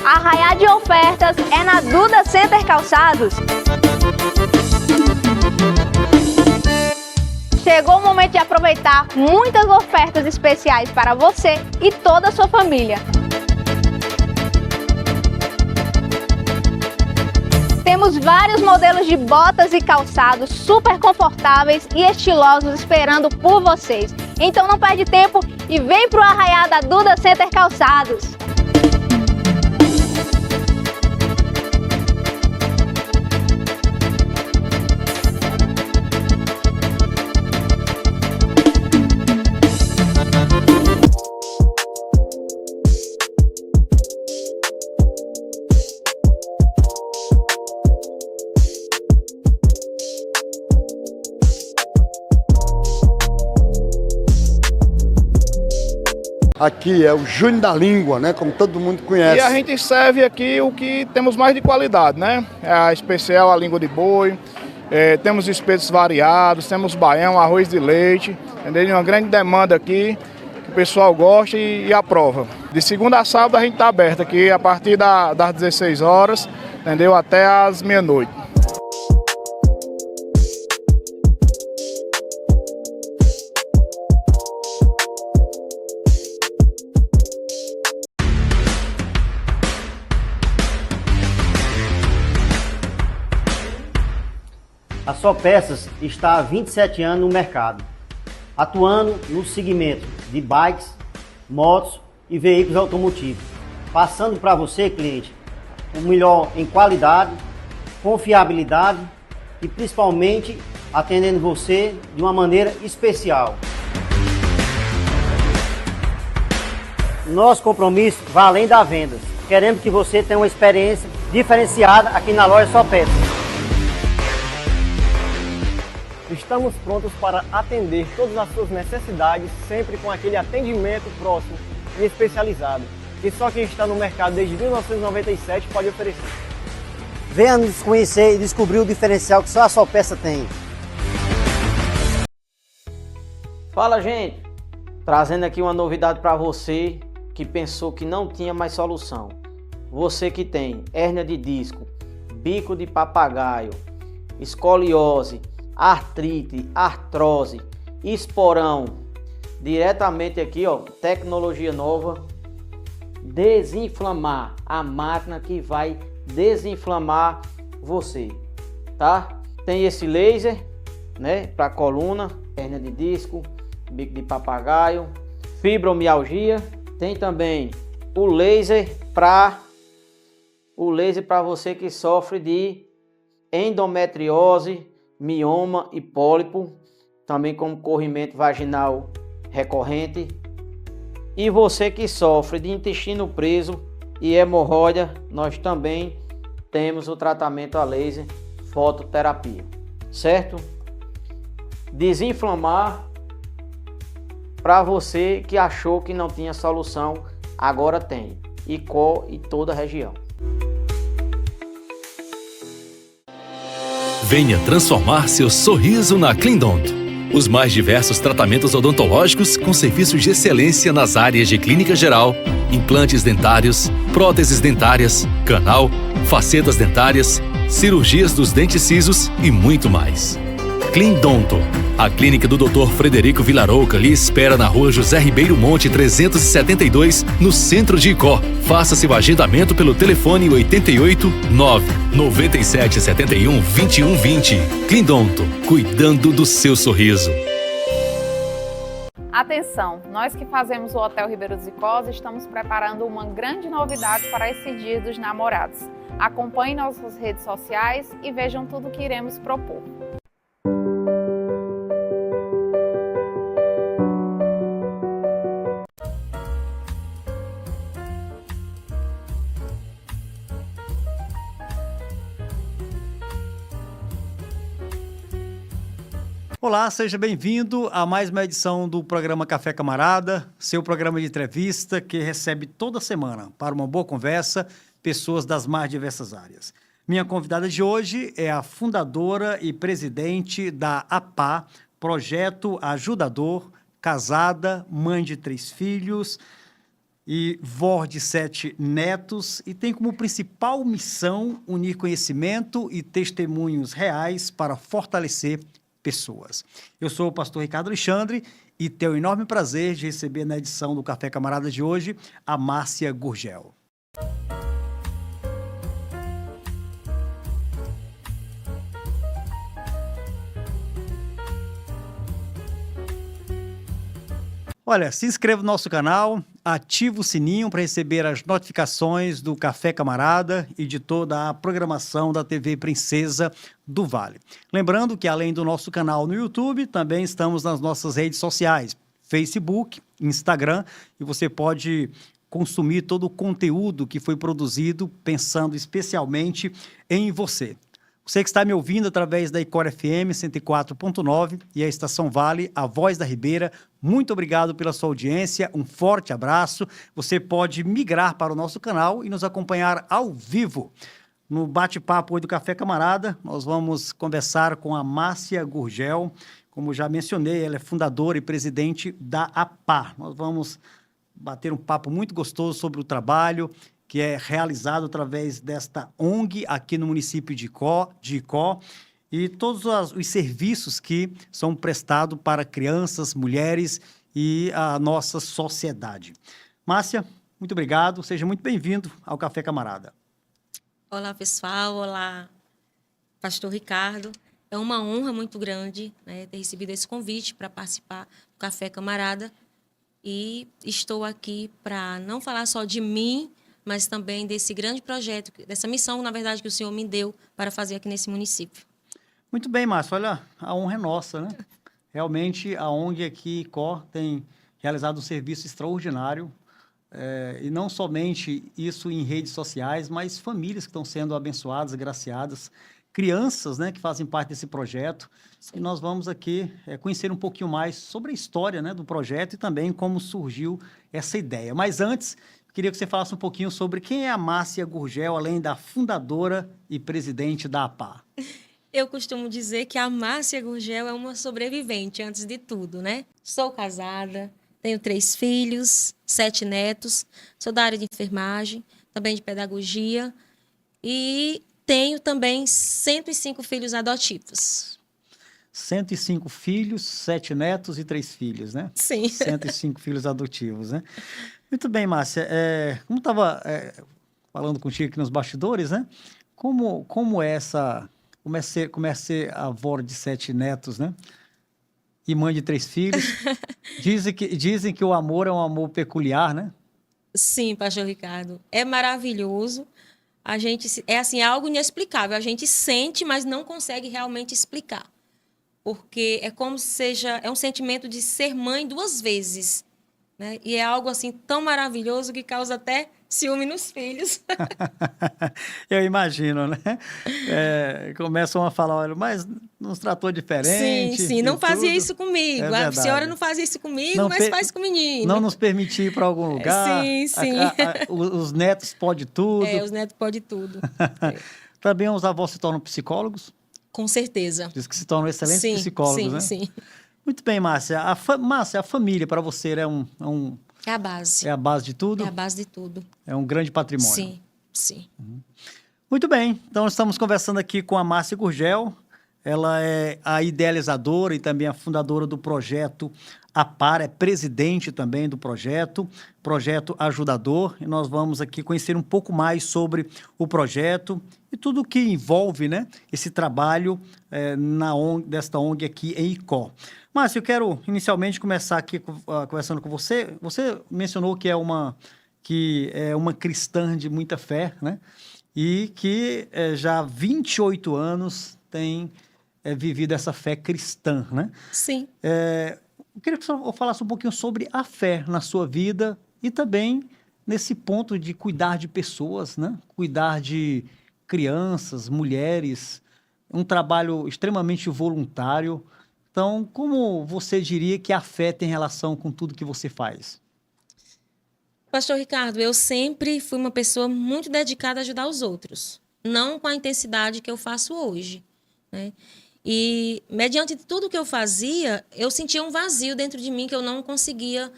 Arraiá de ofertas é na Duda Center Calçados. Chegou o momento de aproveitar muitas ofertas especiais para você e toda a sua família. Temos vários modelos de botas e calçados super confortáveis e estilosos esperando por vocês. Então não perde tempo e vem pro Arraiá da Duda Center Calçados. Aqui é o Júnior da Língua, né? Como todo mundo conhece. E a gente serve aqui o que temos mais de qualidade, né? A especial, a língua de boi, temos espetos variados, temos baião, arroz de leite, entendeu? Uma grande demanda aqui, que o pessoal gosta e aprova. De segunda a sábado a gente está aberto aqui a partir das 16 horas, entendeu? Até as meia-noite. A Só Peças está há 27 anos no mercado, atuando no segmento de bikes, motos e veículos automotivos, passando para você, cliente, o melhor em qualidade, confiabilidade e principalmente atendendo você de uma maneira especial. Nosso compromisso vai além das vendas. Queremos que você tenha uma experiência diferenciada aqui na loja Só Peças. Estamos prontos para atender todas as suas necessidades, sempre com aquele atendimento próximo e especializado, que só quem está no mercado desde 1997 pode oferecer. Venha nos conhecer e descobrir o diferencial que só a Só Peça tem. Fala, gente! Trazendo aqui uma novidade para você que pensou que não tinha mais solução. Você que tem hérnia de disco, bico de papagaio, escoliose, artrite, artrose, esporão, diretamente aqui, ó, tecnologia nova, desinflamar, a máquina que vai desinflamar você, tá? Tem esse laser, né, para coluna, hérnia de disco, bico de papagaio, fibromialgia, tem também o laser para você que sofre de endometriose, mioma e pólipo, também como corrimento vaginal recorrente. E você que sofre de intestino preso e hemorroida, nós também temos o tratamento a laser fototerapia, certo? Desinflamar para você que achou que não tinha solução, agora tem. Icó e toda a região. Venha transformar seu sorriso na Cleandonto. Os mais diversos tratamentos odontológicos com serviços de excelência nas áreas de clínica geral, implantes dentários, próteses dentárias, canal, facetas dentárias, cirurgias dos dentes cisos e muito mais. Cleandonto. A clínica do Dr. Frederico Vilarouca lhe espera na rua José Ribeiro Monte 372, no centro de Icó. Faça seu agendamento pelo telefone 88 9 97 71 21 20. Cleandonto, cuidando do seu sorriso. Atenção, nós que fazemos o Hotel Ribeiro dos Icós estamos preparando uma grande novidade para esse Dia dos Namorados. Acompanhem nossas redes sociais e vejam tudo o que iremos propor. Olá, seja bem-vindo a mais uma edição do programa Café Camarada, seu programa de entrevista que recebe toda semana, para uma boa conversa, pessoas das mais diversas áreas. Minha convidada de hoje é a fundadora e presidente da APA, Projeto Ajudador, casada, mãe de 3 filhos e vó de 7 netos, e tem como principal missão unir conhecimento e testemunhos reais para fortalecer pessoas. Eu sou o pastor Ricardo Alexandre e tenho o enorme prazer de receber na edição do Café Camarada de hoje a Márcia Gurgel. Olha, se inscreva no nosso canal, ative o sininho para receber as notificações do Café Camarada e de toda a programação da TV Princesa do Vale. Lembrando que além do nosso canal no YouTube, também estamos nas nossas redes sociais, Facebook, Instagram, e você pode consumir todo o conteúdo que foi produzido pensando especialmente em você. Você que está me ouvindo através da Icor FM 104.9 e a Estação Vale, a Voz da Ribeira, muito obrigado pela sua audiência, um forte abraço. Você pode migrar para o nosso canal e nos acompanhar ao vivo. No bate-papo do Café Camarada, nós vamos conversar com a Márcia Gurgel. Como já mencionei, ela é fundadora e presidente da APAR. Nós vamos bater um papo muito gostoso sobre o trabalho que é realizado através desta ONG aqui no município de Icó, e todos os serviços que são prestados para crianças, mulheres e a nossa sociedade. Márcia, muito obrigado, seja muito bem-vindo ao Café Camarada. Olá, pessoal, olá, pastor Ricardo. É uma honra muito grande, né, ter recebido esse convite para participar do Café Camarada, e estou aqui para não falar só de mim, mas também desse grande projeto, dessa missão, na verdade, que o Senhor me deu para fazer aqui nesse município. Muito bem, Márcia. Olha, a honra é nossa, né? Realmente, a ONG aqui, Icó, tem realizado um serviço extraordinário, e não somente isso em redes sociais, mas famílias que estão sendo abençoadas, agraciadas, crianças, né, que fazem parte desse projeto. Sim. E nós vamos aqui conhecer um pouquinho mais sobre a história, né, do projeto e também como surgiu essa ideia. Mas antes, queria que você falasse um pouquinho sobre quem é a Márcia Gurgel, além da fundadora e presidente da APAR. Eu costumo dizer que a Márcia Gurgel é uma sobrevivente, antes de tudo, né? Sou casada, tenho 3 filhos, 7 netos, sou da área de enfermagem, também de pedagogia, e tenho também 105 filhos adotivos. 105 filhos, 7 netos e 3 filhos, né? Sim. 105 filhos adotivos, né? Muito bem, Márcia. Como estava falando contigo aqui nos bastidores, né? Como é essa... Como é ser avó de 7 netos, né? E mãe de 3 filhos. Dizem que o amor é um amor peculiar, né? Sim, pastor Ricardo. É maravilhoso. A gente... É assim, algo inexplicável. A gente sente, mas não consegue realmente explicar. Porque é como se seja... É um sentimento de ser mãe 2 vezes. Né? E é algo assim tão maravilhoso que causa até ciúme nos filhos. Eu imagino, né? Começam a falar, olha, mas nos tratou diferente. Sim, não fazia tudo. isso comigo. A senhora não fazia isso comigo, mas faz com o menino. Não nos permitir ir para algum lugar. Sim. Os netos podem tudo. Os netos podem tudo. Também os avós se tornam psicólogos? Com certeza. Diz que se tornam excelentes psicólogos, né? Sim. Muito bem, Márcia. Márcia, a família para você é é a base. É a base de tudo? É a base de tudo. É um grande patrimônio. Sim. Uhum. Muito bem. Então, estamos conversando aqui com a Márcia Gurgel. Ela é a idealizadora e também a fundadora do projeto APAR, é presidente também do projeto Ajudador. E nós vamos aqui conhecer um pouco mais sobre o projeto e tudo o que envolve, né, esse trabalho desta ONG aqui em Icó. Márcia, eu quero inicialmente começar aqui conversando com você. Você mencionou que é uma cristã de muita fé, né? E que já há 28 anos tem vivido essa fé cristã, né? Sim. Eu queria que você falasse um pouquinho sobre a fé na sua vida e também nesse ponto de cuidar de pessoas, né? Cuidar de crianças, mulheres, um trabalho extremamente voluntário. Então, como você diria que a fé tem relação com tudo que você faz? Pastor Ricardo, eu sempre fui uma pessoa muito dedicada a ajudar os outros. Não com a intensidade que eu faço hoje, né? E, mediante tudo que eu fazia, eu sentia um vazio dentro de mim que eu não conseguia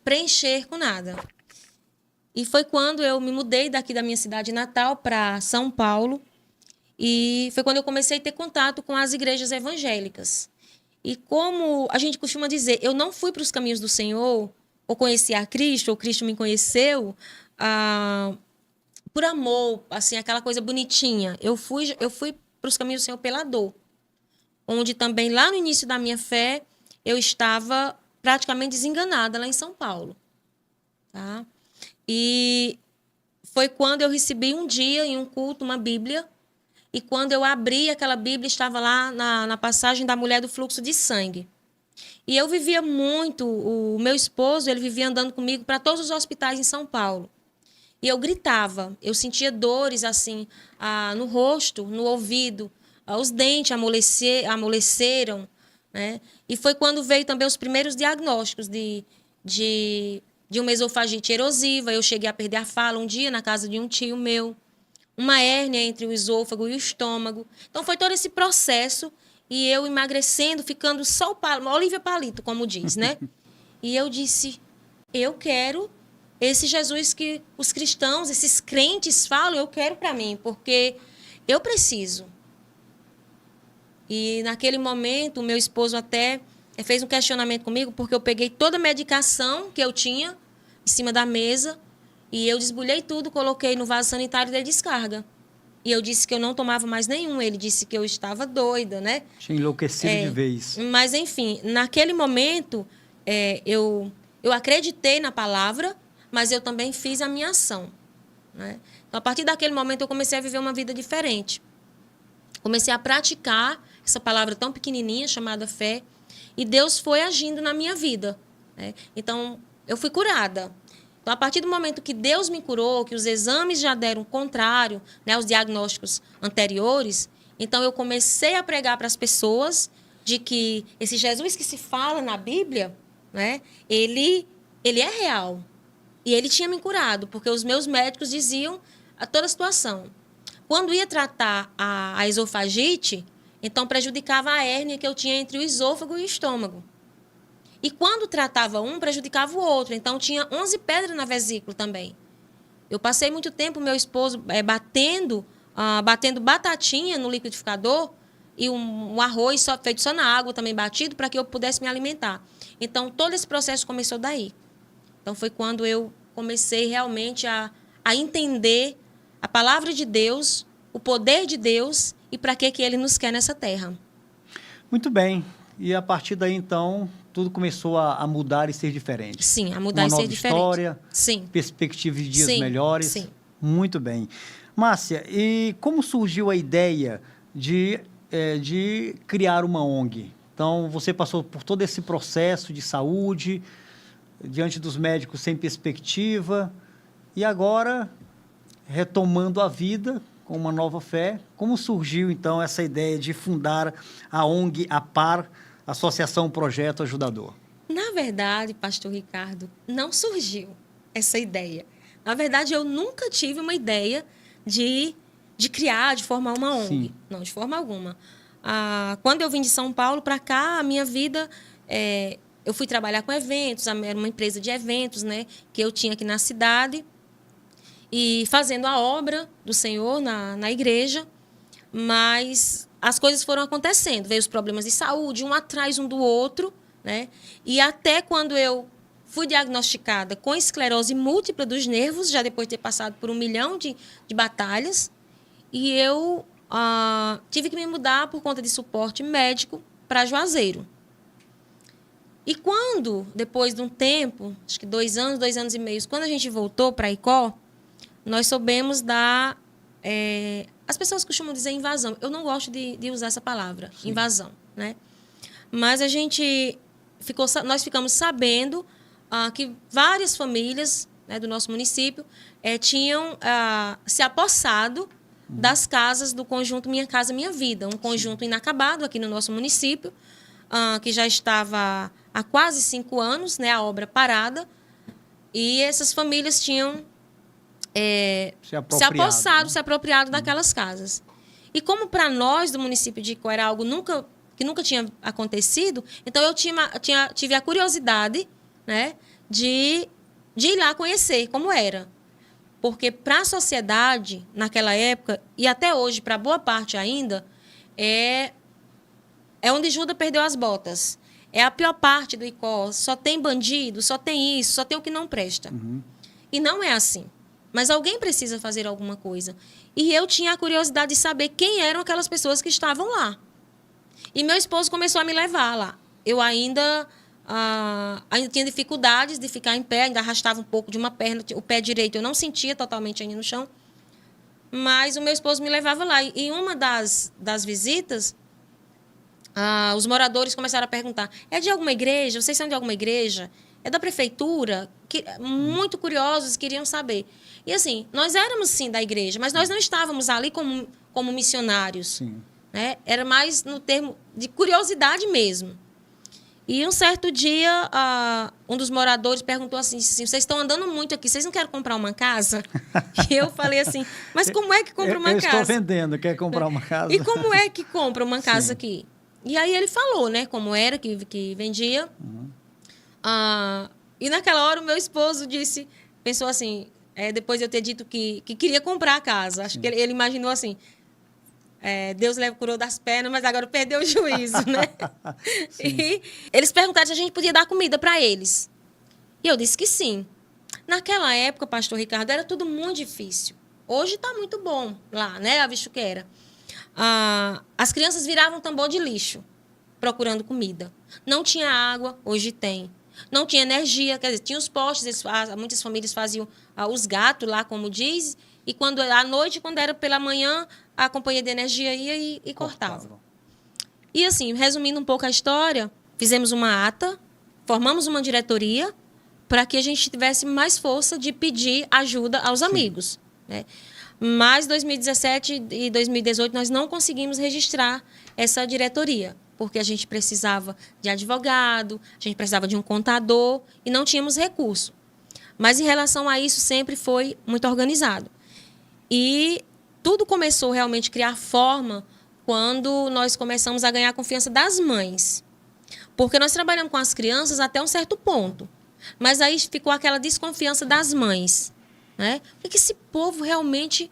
preencher com nada. E foi quando eu me mudei daqui da minha cidade natal para São Paulo. E foi quando eu comecei a ter contato com as igrejas evangélicas. E como a gente costuma dizer, eu não fui para os caminhos do Senhor, ou conheci a Cristo, ou Cristo me conheceu, por amor, assim, aquela coisa bonitinha. Eu fui para os caminhos do Senhor pela dor. Onde também, lá no início da minha fé, eu estava praticamente desenganada lá em São Paulo. Tá? E foi quando eu recebi um dia, em um culto, uma Bíblia. E quando eu abri aquela Bíblia, estava lá na passagem da mulher do fluxo de sangue. E eu vivia muito, o meu esposo, ele vivia andando comigo para todos os hospitais em São Paulo. E eu gritava, eu sentia dores assim, no rosto, no ouvido, os dentes amoleceram, né? E foi quando veio também os primeiros diagnósticos de uma esofagite erosiva. Eu cheguei a perder a fala um dia na casa de um tio meu. Uma hérnia entre o esôfago e o estômago. Então, foi todo esse processo e eu emagrecendo, ficando só Olívia Palito, como diz, né? E eu disse, eu quero esse Jesus que os cristãos, esses crentes falam, eu quero para mim, porque eu preciso. E naquele momento, o meu esposo até fez um questionamento comigo, porque eu peguei toda a medicação que eu tinha em cima da mesa, e eu desbulhei tudo, coloquei no vaso sanitário de descarga. E eu disse que eu não tomava mais nenhum. Ele disse que eu estava doida, né? Tinha enlouquecido de vez. Mas, enfim, naquele momento, eu acreditei na palavra, mas eu também fiz a minha ação, né? Então, a partir daquele momento, eu comecei a viver uma vida diferente. Comecei a praticar essa palavra tão pequenininha, chamada fé, e Deus foi agindo na minha vida, né? Então, eu fui curada. Então, a partir do momento que Deus me curou, que os exames já deram o contrário, né, os diagnósticos anteriores, então eu comecei a pregar para as pessoas de que esse Jesus que se fala na Bíblia, né, ele é real. E ele tinha me curado, porque os meus médicos diziam a toda a situação. Quando ia tratar a esofagite, então prejudicava a hérnia que eu tinha entre o esôfago e o estômago. E quando tratava um, prejudicava o outro. Então, tinha 11 pedras na vesícula também. Eu passei muito tempo, meu esposo, batendo batatinha no liquidificador e um arroz feito só na água, também batido, para que eu pudesse me alimentar. Então, todo esse processo começou daí. Então, foi quando eu comecei realmente a entender a palavra de Deus, o poder de Deus e para que Ele nos quer nessa terra. Muito bem. E a partir daí, então, tudo começou a mudar e ser diferente. Sim, a mudar e ser diferente. Uma nova história, sim, perspectiva de dias sim, melhores. Sim. Muito bem. Márcia, e como surgiu a ideia de criar uma ONG? Então, você passou por todo esse processo de saúde, diante dos médicos sem perspectiva, e agora, retomando a vida com uma nova fé, como surgiu, então, essa ideia de fundar a ONG APAR, Associação Projeto Ajudador? Na verdade, pastor Ricardo, não surgiu essa ideia. Na verdade, eu nunca tive uma ideia de criar, de formar uma ONG. Sim. Não, de forma alguma. Quando eu vim de São Paulo para cá, a minha vida... eu fui trabalhar com eventos, era uma empresa de eventos, né, que eu tinha aqui na cidade, e fazendo a obra do Senhor na igreja, mas as coisas foram acontecendo, veio os problemas de saúde, um atrás um do outro, né, e até quando eu fui diagnosticada com esclerose múltipla dos nervos, já depois de ter passado por 1 milhão de batalhas, e eu tive que me mudar por conta de suporte médico para Juazeiro. E quando, depois de um tempo, acho que 2 anos e meio, quando a gente voltou para Icó, nós soubemos da... as pessoas costumam dizer invasão. Eu não gosto de usar essa palavra, sim, invasão, né? Mas nós ficamos sabendo que várias famílias, né, do nosso município tinham se apossado das casas do conjunto Minha Casa Minha Vida, um conjunto inacabado aqui no nosso município, que já estava há quase 5 anos, né, a obra parada, e essas famílias tinham se apossado, né, se apropriado daquelas casas. E como para nós do município de Icó era algo que nunca tinha acontecido, então eu tive a curiosidade, né, de ir lá conhecer como era. Porque para a sociedade, naquela época, e até hoje, para boa parte ainda, é onde Judas perdeu as botas. É a pior parte do Icó. Só tem bandido, só tem isso, só tem o que não presta. E não é assim. Mas alguém precisa fazer alguma coisa. E eu tinha a curiosidade de saber quem eram aquelas pessoas que estavam lá. E meu esposo começou a me levar lá. Eu ainda tinha dificuldades de ficar em pé, ainda arrastava um pouco de uma perna, o pé direito eu não sentia totalmente ainda no chão, mas o meu esposo me levava lá. E em uma das visitas, os moradores começaram a perguntar: é de alguma igreja? Vocês são de alguma igreja? É da prefeitura? Muito curiosos, queriam saber. E assim, nós éramos sim da igreja, mas nós não estávamos ali como missionários. Sim. Né? Era mais no termo de curiosidade mesmo. E um certo dia, um dos moradores perguntou assim, vocês estão andando muito aqui, vocês não querem comprar uma casa? E eu falei assim, mas como é que compra uma casa? Eu estou vendendo, quer comprar uma casa? E como é que compra uma casa aqui? E aí ele falou, né, como era que vendia. E naquela hora o meu esposo pensou assim, depois de eu ter dito que queria comprar a casa, acho que ele imaginou assim, Deus curou das pernas, mas agora perdeu o juízo, né? E eles perguntaram se a gente podia dar comida para eles. E eu disse que sim. Naquela época, pastor Ricardo, era tudo muito difícil. Hoje está muito bom lá, né? A visto que era. As crianças viravam tambor de lixo, procurando comida. Não tinha água, hoje tem. Não tinha energia, quer dizer, tinha os postes, muitas famílias faziam os gatos lá, como diz, e à noite, quando era pela manhã, a companhia de energia ia e cortava. E assim, resumindo um pouco a história, fizemos uma ata, formamos uma diretoria para que a gente tivesse mais força de pedir ajuda aos amigos. Né? Mas 2017 e 2018 nós não conseguimos registrar essa diretoria, porque a gente precisava de advogado, a gente precisava de um contador e não tínhamos recurso. Mas em relação a isso sempre foi muito organizado. E tudo começou realmente a criar forma quando nós começamos a ganhar a confiança das mães. Porque nós trabalhamos com as crianças até um certo ponto. Mas aí ficou aquela desconfiança das mães. Né? O que esse povo realmente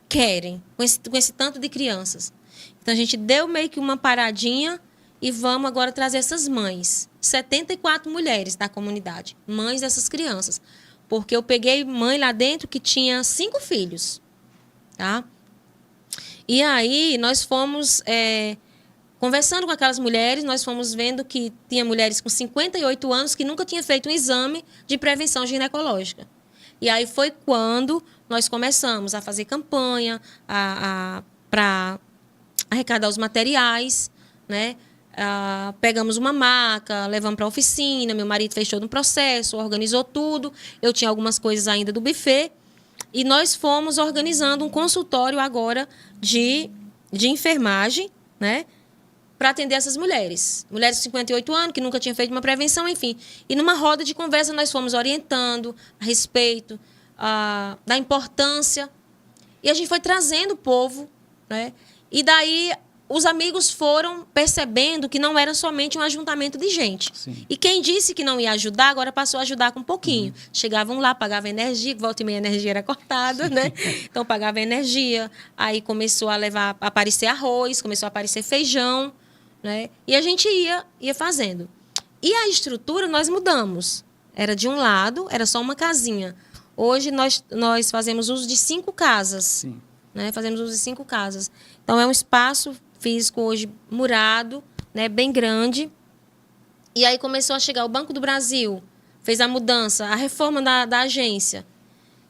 querem com esse tanto de crianças? Então, a gente deu meio que uma paradinha e vamos agora trazer essas mães. 74 mulheres da comunidade, mães dessas crianças. Porque eu peguei mãe lá dentro que tinha 5 filhos. Tá? E aí, nós fomos conversando com aquelas mulheres, nós fomos vendo que tinha mulheres com 58 anos que nunca tinham feito um exame de prevenção ginecológica. E aí foi quando nós começamos a fazer campanha para arrecadar os materiais, né? Pegamos uma maca, levamos para a oficina, meu marido fez todo um processo, organizou tudo, eu tinha algumas coisas ainda do buffet, e nós fomos organizando um consultório agora de enfermagem, né? Para atender essas mulheres. Mulheres de 58 anos, que nunca tinham feito uma prevenção, enfim. E numa roda de conversa nós fomos orientando a respeito da importância. E a gente foi trazendo o povo, né? E daí os amigos foram percebendo que não era somente um ajuntamento de gente. Sim. E quem disse que não ia ajudar, agora passou a ajudar com um pouquinho. Chegavam lá, pagavam energia, volta e meia a energia era cortada, né? Então pagava energia, aí começou a aparecer arroz, começou a aparecer feijão, né? E a gente ia fazendo. E a estrutura nós mudamos. Era de um lado, era só uma casinha. Hoje nós fazemos uso de 5 casas. Sim. Né? Fazemos uso de 5 casas. Então é um espaço físico hoje murado, né? Bem grande. E aí começou a chegar o Banco do Brasil, fez a mudança, a reforma da agência.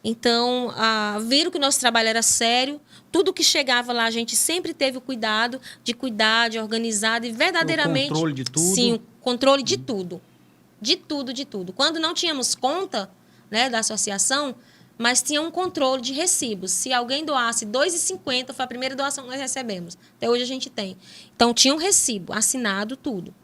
Então, viram que o nosso trabalho era sério. Tudo que chegava lá, a gente sempre teve o cuidado de cuidar, de organizar, de verdadeiramente... O controle de tudo. Sim, o controle de tudo. De tudo, de tudo. Quando não tínhamos conta, né, da associação, mas tinha um controle de recibos. Se alguém doasse R$ 2,50, foi a primeira doação que nós recebemos. Até hoje a gente tem. Então, tinha um recibo, assinado, tudo.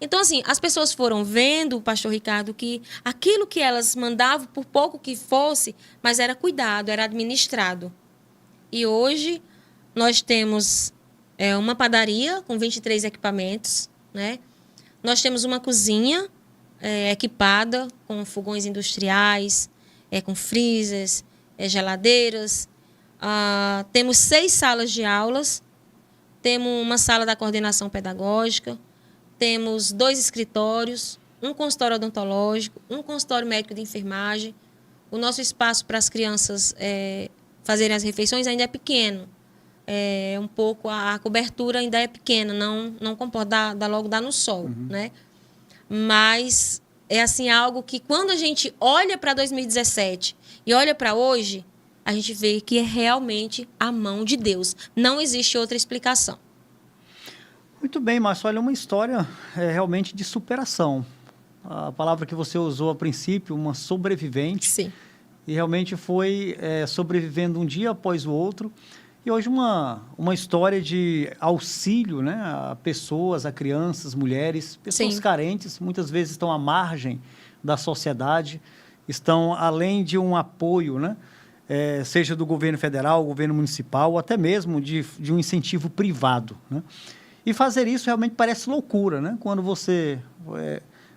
Então, assim, as pessoas foram vendo, pastor Ricardo, que aquilo que elas mandavam, por pouco que fosse, mas era cuidado, era administrado. E hoje Nós temos uma padaria com 23 equipamentos, né? Nós temos uma cozinha equipada com fogões industriais, com freezers, geladeiras. Temos 6 salas de aulas, temos uma sala da coordenação pedagógica, temos 2 escritórios, um consultório odontológico, um consultório médico de enfermagem. O nosso espaço para as crianças fazerem as refeições ainda é pequeno. A cobertura ainda é pequena, não comporta, logo dá no sol, né? Mas é assim algo que quando a gente olha para 2017 e olha para hoje, a gente vê que é realmente a mão de Deus. Não existe outra explicação. Muito bem, Márcia, olha, uma história realmente de superação. A palavra que você usou a princípio, uma sobrevivente. Sim. E realmente foi sobrevivendo um dia após o outro. E hoje uma história de auxílio, né, a pessoas, a crianças, mulheres, pessoas Sim. carentes, muitas vezes estão à margem da sociedade, estão além de um apoio, né, seja do governo federal, governo municipal, ou até mesmo de um incentivo privado, né? E fazer isso realmente parece loucura, né? Quando você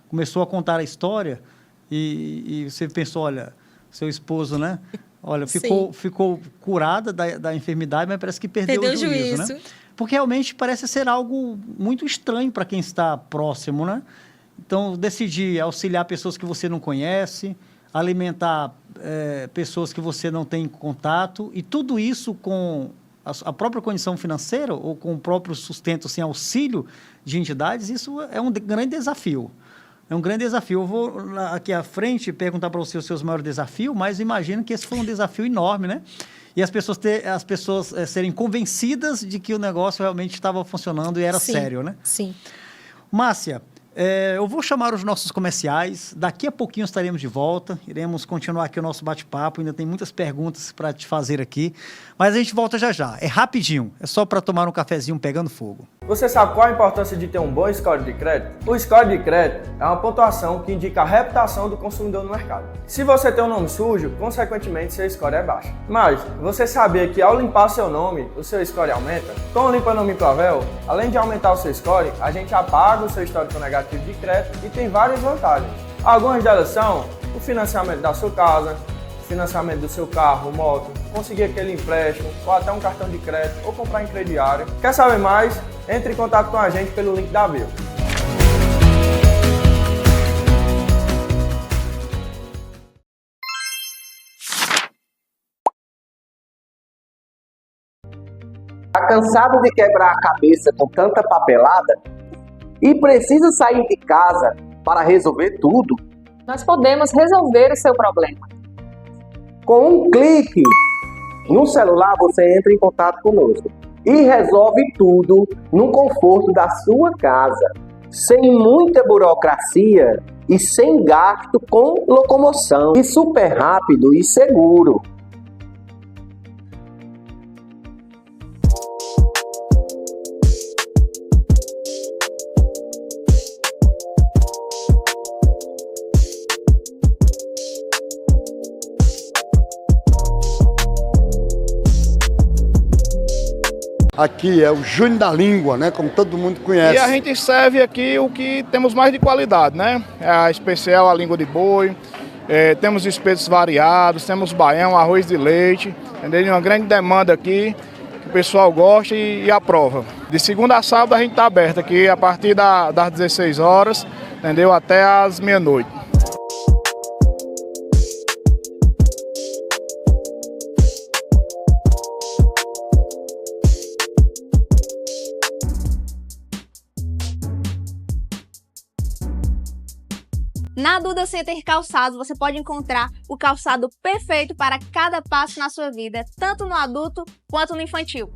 começou a contar a história e você pensou, olha, seu esposo, né? Olha, ficou curada da enfermidade, mas parece que perdeu o juízo, né? Porque realmente parece ser algo muito estranho para quem está próximo, né? Então, decidir auxiliar pessoas que você não conhece, alimentar pessoas que você não tem contato, e tudo isso com a própria condição financeira ou com o próprio sustento sem auxílio de entidades, isso é um grande desafio. É um grande desafio. Eu vou aqui à frente perguntar para você os seus maiores desafios, mas imagino que esse foi um desafio enorme, né? E as pessoas serem convencidas de que o negócio realmente estava funcionando e era sério, né? Sim. Márcia, eu vou chamar os nossos comerciais. Daqui a pouquinho estaremos de volta. Iremos continuar aqui o nosso bate-papo. Ainda tem muitas perguntas para te fazer aqui. Mas a gente volta já já. É rapidinho. É só para tomar um cafezinho pegando fogo. Você sabe qual a importância de ter um bom score de crédito? O score de crédito é uma pontuação que indica a reputação do consumidor no mercado. Se você tem um nome sujo, consequentemente seu score é baixo. Mas você sabia que ao limpar seu nome, o seu score aumenta? Com o Limpa Nome Clavel, além de aumentar o seu score, a gente apaga o seu histórico negativo de crédito e tem várias vantagens. Algumas delas são o financiamento da sua casa, o financiamento do seu carro, moto, conseguir aquele empréstimo ou até um cartão de crédito ou comprar em crediário. Quer saber mais? Entre em contato com a gente pelo link da bio. Tá cansado de quebrar a cabeça com tanta papelada? E precisa sair de casa para resolver tudo? Nós podemos resolver o seu problema. Com um clique no celular, você entra em contato conosco e resolve tudo no conforto da sua casa, sem muita burocracia e sem gasto com locomoção, e super rápido e seguro. Aqui é o Júnior da Língua, né? Como todo mundo conhece. E a gente serve aqui o que temos mais de qualidade, né? A especial, a língua de boi, temos espetos variados, temos baião, arroz de leite, entendeu? Uma grande demanda aqui, que o pessoal gosta e aprova. De segunda a sábado a gente está aberto aqui a partir das 16 horas, entendeu? Até as meia-noite. Na Duda Center Calçados, você pode encontrar o calçado perfeito para cada passo na sua vida, tanto no adulto quanto no infantil.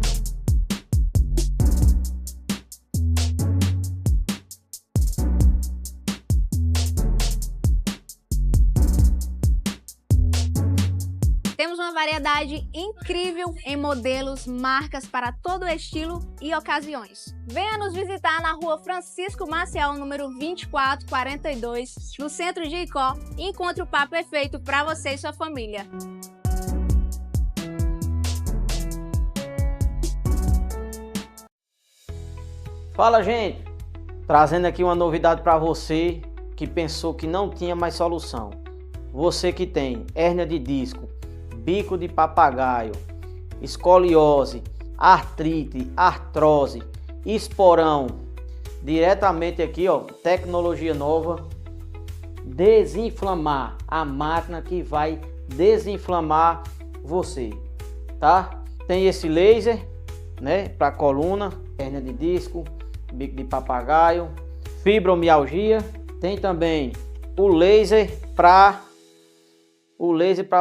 Temos uma variedade incrível em modelos, marcas para todo estilo e ocasiões. Venha nos visitar na rua Francisco Maciel, número 2442, no centro de Icó, e encontre o par perfeito para você e sua família. Fala, gente! Trazendo aqui uma novidade para você que pensou que não tinha mais solução. Você que tem hérnia de disco, bico de papagaio, escoliose, artrite, artrose, esporão, diretamente aqui, ó, tecnologia nova, desinflamar, a máquina que vai desinflamar você, tá? Tem esse laser, né, para coluna, hérnia de disco, bico de papagaio, fibromialgia. Tem também o laser para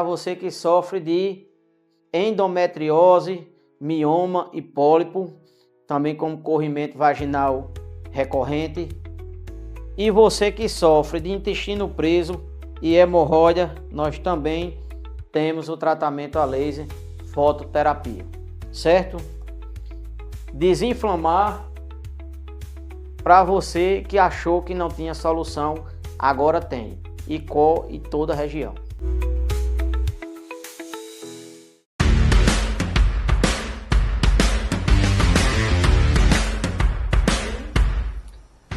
você que sofre de endometriose, mioma e pólipo, também como corrimento vaginal recorrente. E você que sofre de intestino preso e hemorroida, nós também temos o tratamento a laser fototerapia, certo? Desinflamar para você que achou que não tinha solução, agora tem. Icó e toda a região.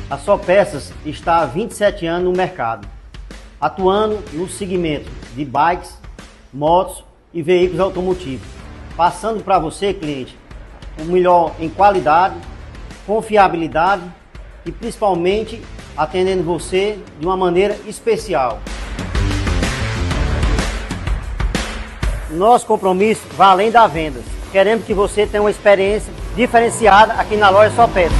A Só Peças está há 27 anos no mercado, atuando no segmento de bikes, motos e veículos automotivos, passando para você, cliente, o melhor em qualidade, confiabilidade e principalmente atendendo você de uma maneira especial. Nosso compromisso vai além das vendas. Queremos que você tenha uma experiência diferenciada aqui na loja Só Peças.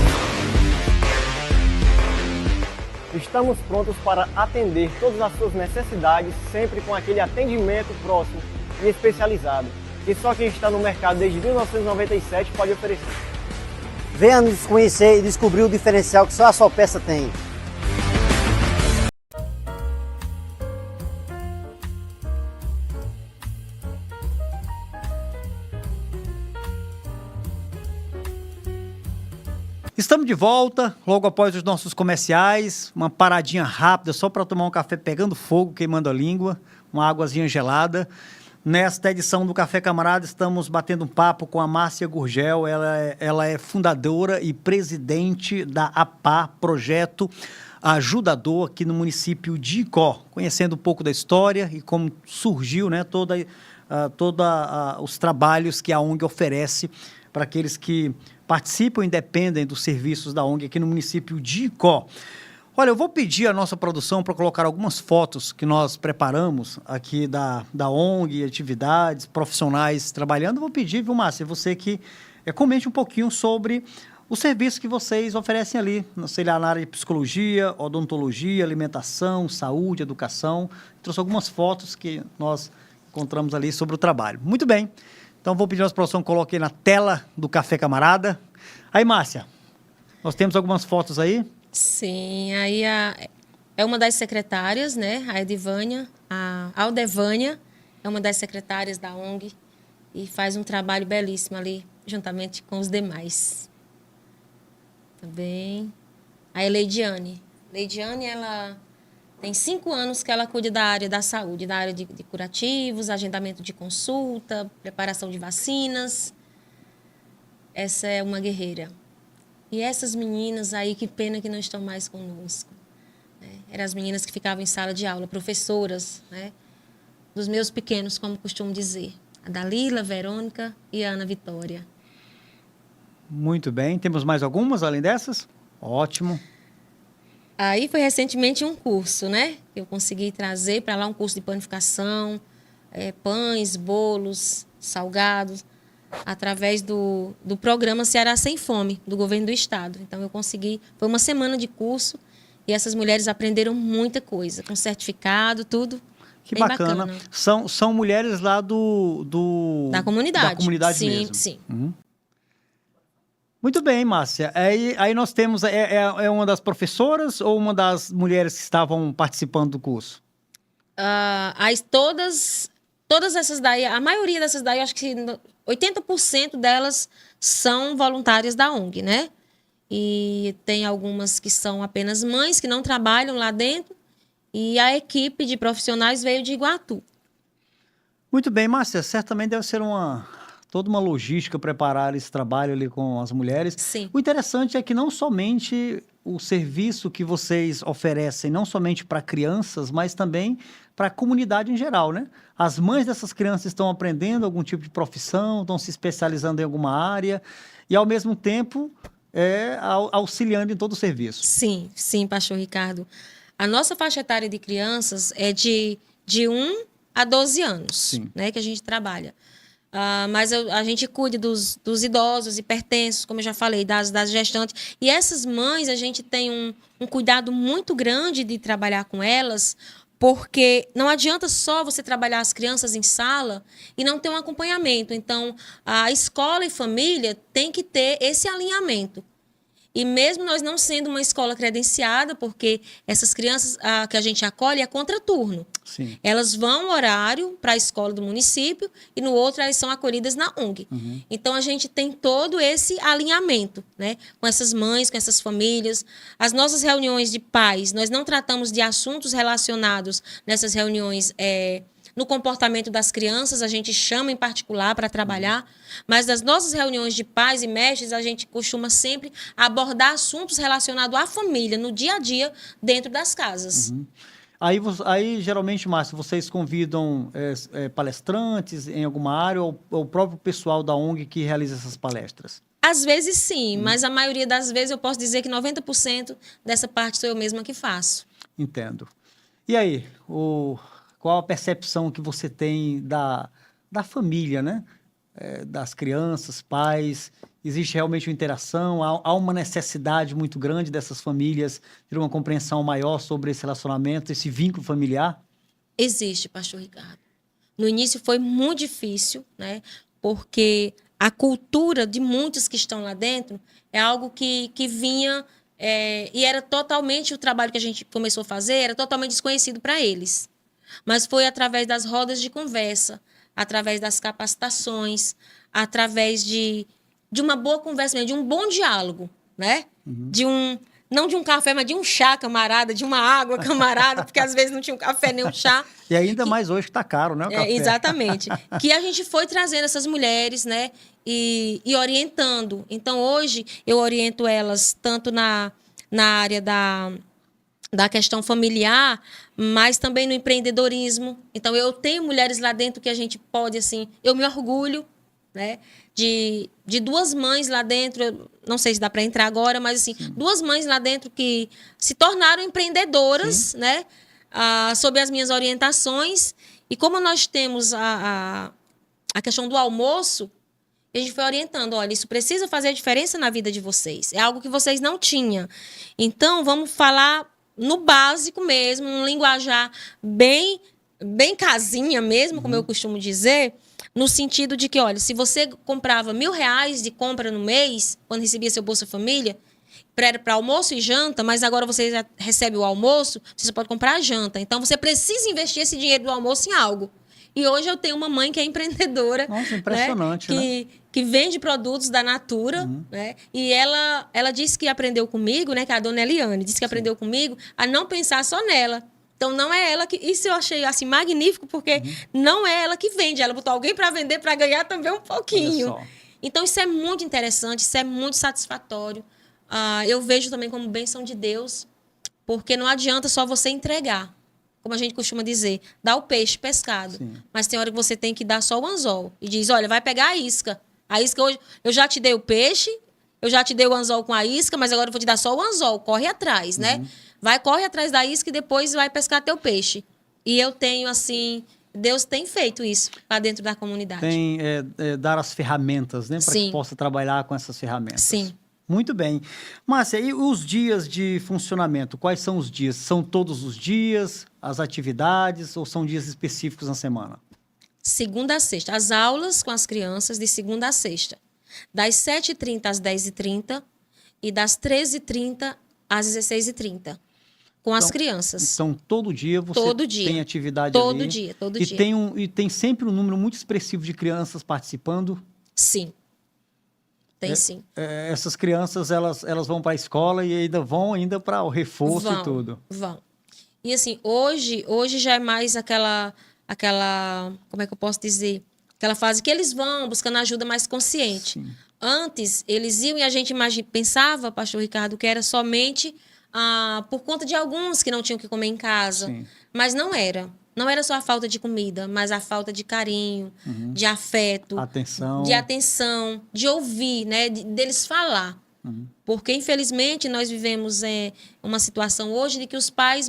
Estamos prontos para atender todas as suas necessidades, sempre com aquele atendimento próximo e especializado, que só quem está no mercado desde 1997 pode oferecer. Venha nos conhecer e descobrir o diferencial que só a Só Peça tem. Estamos de volta, logo após os nossos comerciais, uma paradinha rápida só para tomar um café pegando fogo, queimando a língua, uma águazinha gelada. Nesta edição do Café Camarada, estamos batendo um papo com a Márcia Gurgel. Ela é fundadora e presidente da APA, Projeto Ajudador, aqui no município de Icó. Conhecendo um pouco da história e como surgiu, né, todos os trabalhos que a ONG oferece para aqueles que participam e dependem dos serviços da ONG aqui no município de Icó. Olha, eu vou pedir à nossa produção para colocar algumas fotos que nós preparamos aqui da ONG, atividades, profissionais trabalhando. Eu vou pedir, viu, Márcia, você que comente um pouquinho sobre o serviço que vocês oferecem ali, sei lá, na área de psicologia, odontologia, alimentação, saúde, educação. Trouxe algumas fotos que nós encontramos ali sobre o trabalho. Muito bem. Então, vou pedir à nossa produção que coloque na tela do Café Camarada. Aí, Márcia, nós temos algumas fotos aí? Sim, aí é uma das secretárias, né? A Edivânia, a Aldevânia é uma das secretárias da ONG e faz um trabalho belíssimo ali, juntamente com os demais. Também a Leidiane. Leidiane, ela tem 5 anos que ela cuida da área da saúde, da área de curativos, agendamento de consulta, preparação de vacinas. Essa é uma guerreira. E essas meninas aí, que pena que não estão mais conosco. Né? Eram as meninas que ficavam em sala de aula, professoras, né? Dos meus pequenos, como costumo dizer. A Dalila, a Verônica e a Ana Vitória. Muito bem. Temos mais algumas além dessas? Ótimo. Aí foi recentemente um curso, né? Eu consegui trazer para lá um curso de panificação, pães, bolos, salgados, através do programa Ceará Sem Fome, do governo do estado. Então, eu consegui, foi uma semana de curso e essas mulheres aprenderam muita coisa, com certificado, tudo. Que bacana. São mulheres lá da comunidade. Da comunidade sim, mesmo. Sim. Muito bem, Márcia. Aí nós temos, uma das professoras ou uma das mulheres que estavam participando do curso? Todas essas daí, a maioria dessas daí, acho que 80% delas são voluntárias da ONG, né? E tem algumas que são apenas mães, que não trabalham lá dentro, e a equipe de profissionais veio de Iguatu. Muito bem, Márcia. Certamente deve ser uma toda uma logística preparar esse trabalho ali com as mulheres. Sim. O interessante é que não somente o serviço que vocês oferecem, não somente para crianças, mas também para a comunidade em geral, né? As mães dessas crianças estão aprendendo algum tipo de profissão, estão se especializando em alguma área e, ao mesmo tempo, auxiliando em todo o serviço. Sim, sim, pastor Ricardo. A nossa faixa etária de crianças é de 1 a 12 anos, né, que a gente trabalha. Mas a gente cuida dos idosos, hipertensos, como eu já falei, das gestantes. E essas mães, a gente tem um cuidado muito grande de trabalhar com elas, porque não adianta só você trabalhar as crianças em sala e não ter um acompanhamento. Então, a escola e família tem que ter esse alinhamento. E mesmo nós não sendo uma escola credenciada, porque essas crianças que a gente acolhe é contraturno. Sim. Elas vão horário para a escola do município e no outro elas são acolhidas na ONG. Então a gente tem todo esse alinhamento, né, com essas mães, com essas famílias. As nossas reuniões de pais, nós não tratamos de assuntos relacionados nessas reuniões no comportamento das crianças, a gente chama em particular para trabalhar, mas nas nossas reuniões de pais e mestres, a gente costuma sempre abordar assuntos relacionados à família, no dia a dia, dentro das casas. Aí, geralmente, Márcio, vocês convidam palestrantes em alguma área ou o próprio pessoal da ONG que realiza essas palestras? Às vezes sim, mas a maioria das vezes eu posso dizer que 90% dessa parte sou eu mesma que faço. Entendo. E aí, qual a percepção que você tem da família, né? Das crianças, pais? Existe realmente uma interação? Há uma necessidade muito grande dessas famílias ter uma compreensão maior sobre esse relacionamento, esse vínculo familiar? Existe, pastor Ricardo. No início foi muito difícil, né? Porque a cultura de muitos que estão lá dentro é algo que vinha e era totalmente, o trabalho que a gente começou a fazer era totalmente desconhecido para eles. Mas foi através das rodas de conversa, através das capacitações, através de uma boa conversa, de um bom diálogo, né? Não de um café, mas de um chá, camarada, de uma água, camarada, porque às vezes não tinha um café nem um chá. E ainda mais hoje que está caro, né? O café. Exatamente. Que a gente foi trazendo essas mulheres, né? E orientando. Então, hoje, eu oriento elas tanto na área da questão familiar, mas também no empreendedorismo. Então, eu tenho mulheres lá dentro que a gente pode, assim... Eu me orgulho, né? De 2 mães lá dentro, não sei se dá para entrar agora, mas assim, 2 mães lá dentro que se tornaram empreendedoras, né? Sob as minhas orientações. E como nós temos a questão do almoço, a gente foi orientando, olha, isso precisa fazer a diferença na vida de vocês. É algo que vocês não tinham. Então, vamos falar no básico mesmo, um linguajar bem casinha mesmo, como eu costumo dizer, no sentido de que, olha, se você comprava R$1.000 de compra no mês, quando recebia seu Bolsa Família, para almoço e janta, mas agora você já recebe o almoço, você pode comprar a janta. Então, você precisa investir esse dinheiro do almoço em algo. E hoje eu tenho uma mãe que é empreendedora. Nossa, impressionante, né? Que vende produtos da Natura, né? E ela disse que aprendeu comigo, né? Que é a dona Eliane, disse que aprendeu comigo a não pensar só nela. Então, não é ela que... Isso eu achei, assim, magnífico, porque não é ela que vende. Ela botou alguém para vender, para ganhar também um pouquinho. Então, isso é muito interessante, isso é muito satisfatório. Eu vejo também como bênção de Deus, porque não adianta só você entregar. Como a gente costuma dizer, dá o peixe pescado. Sim. Mas tem hora que você tem que dar só o anzol. E diz, olha, vai pegar a isca. A isca hoje, eu já te dei o peixe, eu já te dei o anzol com a isca, mas agora eu vou te dar só o anzol. Corre atrás, né? Corre atrás da isca e depois vai pescar teu peixe. E eu tenho, assim... Deus tem feito isso lá dentro da comunidade. Tem dar as ferramentas, né? Para que possa trabalhar com essas ferramentas. Sim. Muito bem. Márcia, e os dias de funcionamento? Quais são os dias? São todos os dias, as atividades, ou são dias específicos na semana? Segunda a sexta. As aulas com as crianças de segunda a sexta. Das 7h30 às 10h30 e das 13h30 às 16h30. Com as crianças. Então, todo dia você tem atividade todo ali? Dia. E tem sempre um número muito expressivo de crianças participando? Sim. Tem sim. Essas crianças, elas vão para a escola e ainda vão para o reforço e tudo? Vão. E assim, hoje já é mais aquela, como é que eu posso dizer? Aquela fase que eles vão buscando ajuda mais consciente. Sim. Antes, eles iam e a gente pensava, pastor Ricardo, que era somente por conta de alguns que não tinham o que comer em casa. Sim. Mas não era. Não era só a falta de comida, mas a falta de carinho, de afeto, de atenção, de ouvir, né? Deles falar. Porque, infelizmente, nós vivemos uma situação hoje de que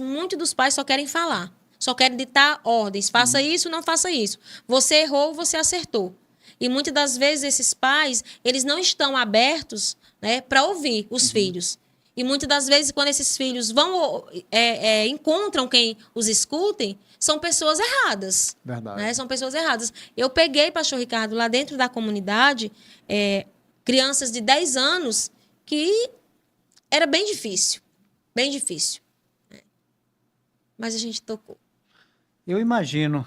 muitos dos pais só querem falar. Só querem ditar ordens. Faça isso, não faça isso. Você errou, você acertou. E muitas das vezes esses pais, eles não estão abertos, né, para ouvir os filhos. E muitas das vezes, quando esses filhos encontram quem os escutem, são pessoas erradas. Verdade. Né? São pessoas erradas. Eu peguei, pastor Ricardo, lá dentro da comunidade, crianças de 10 anos que era bem difícil. Bem difícil. Mas a gente tocou. Eu imagino,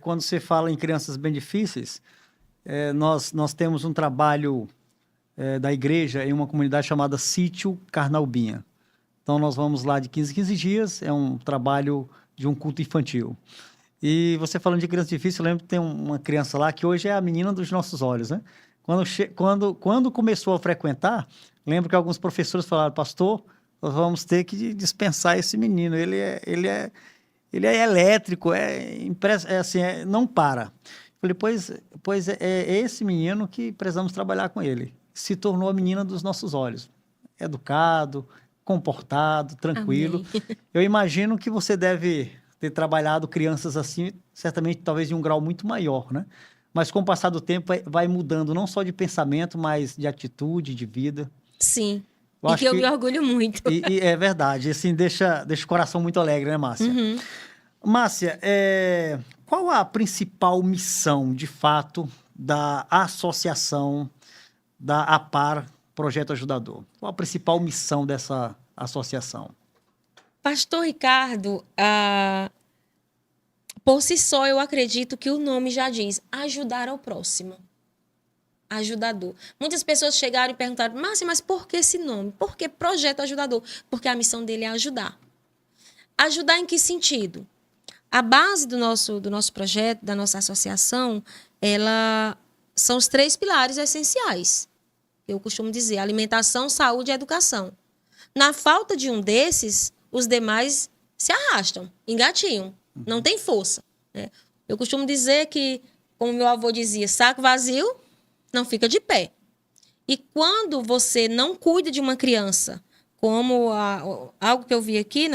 quando você fala em crianças bem difíceis, nós temos um trabalho da igreja em uma comunidade chamada Sítio Carnaubinha. Então, nós vamos lá de 15 em 15 dias, é um trabalho de um culto infantil. E você falando de criança difícil, eu lembro que tem uma criança lá que hoje é a menina dos nossos olhos, né? Quando começou a frequentar, lembro que alguns professores falaram, pastor, nós vamos ter que dispensar esse menino, ele é elétrico, não para. Falei, pois é esse menino que precisamos trabalhar com ele. Se tornou a menina dos nossos olhos. Educado, comportado, tranquilo. Amém. Eu imagino que você deve ter trabalhado crianças assim, certamente talvez em um grau muito maior, né? Mas com o passar do tempo vai mudando, não só de pensamento, mas de atitude, de vida. Sim. E que eu me orgulho muito. E é verdade, assim, deixa o coração muito alegre, né, Márcia? Uhum. Márcia, qual a principal missão, de fato, da associação da APAR Projeto Ajudador? Qual a principal missão dessa associação? Pastor Ricardo, por si só, eu acredito que o nome já diz ajudar ao próximo. Ajudador. Muitas pessoas chegaram e perguntaram, Márcia, mas por que esse nome? Por que Projeto Ajudador? Porque a missão dele é ajudar. Ajudar em que sentido? A base do nosso projeto, da nossa associação, são os 3 pilares essenciais. Eu costumo dizer, alimentação, saúde e educação. Na falta de um desses, os demais se arrastam, engatinham, não tem força. Né? Eu costumo dizer que, como meu avô dizia, saco vazio não fica de pé. E quando você não cuida de uma criança, como algo que eu vi aqui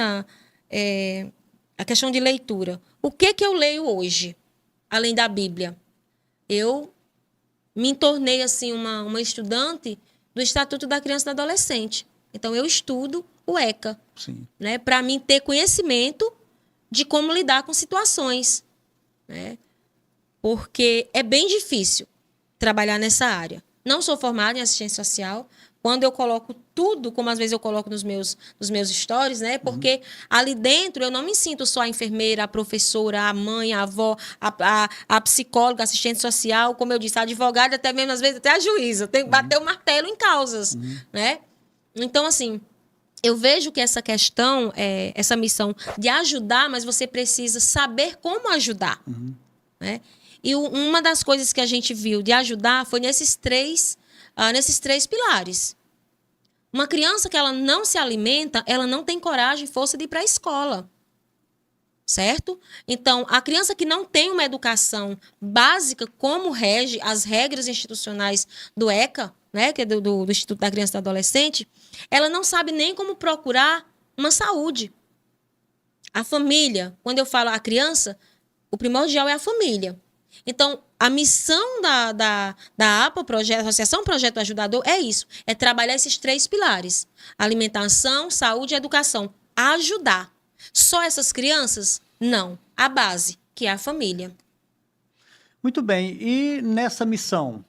a questão de leitura. O que eu leio hoje, além da Bíblia? Eu me tornei assim uma estudante do Estatuto da Criança e do Adolescente. Então, eu estudo o ECA, né, para mim ter conhecimento de como lidar com situações. Né? Porque é bem difícil trabalhar nessa área. Não sou formada em assistência social. Quando eu coloco tudo, como às vezes eu coloco nos meus stories, né? Porque ali dentro eu não me sinto só a enfermeira, a professora, a mãe, a avó, a psicóloga, a assistente social, como eu disse, a advogada, até mesmo às vezes até a juíza. Tem que bater o martelo em causas, né? Então, assim, eu vejo que essa questão, essa missão de ajudar, mas você precisa saber como ajudar, né? E uma das coisas que a gente viu de ajudar foi nesses três pilares. Uma criança que ela não se alimenta, ela não tem coragem e força de ir para a escola. Certo? Então, a criança que não tem uma educação básica, como rege as regras institucionais do ECA, né, que é do Instituto da Criança e do Adolescente, ela não sabe nem como procurar uma saúde. A família, quando eu falo a criança, o primordial é a família. Então, a missão da APA, Associação Projeto Ajudador, é isso. É trabalhar esses 3 pilares. Alimentação, saúde e educação. Ajudar. Só essas crianças? Não. A base, que é a família. Muito bem. E nessa missão,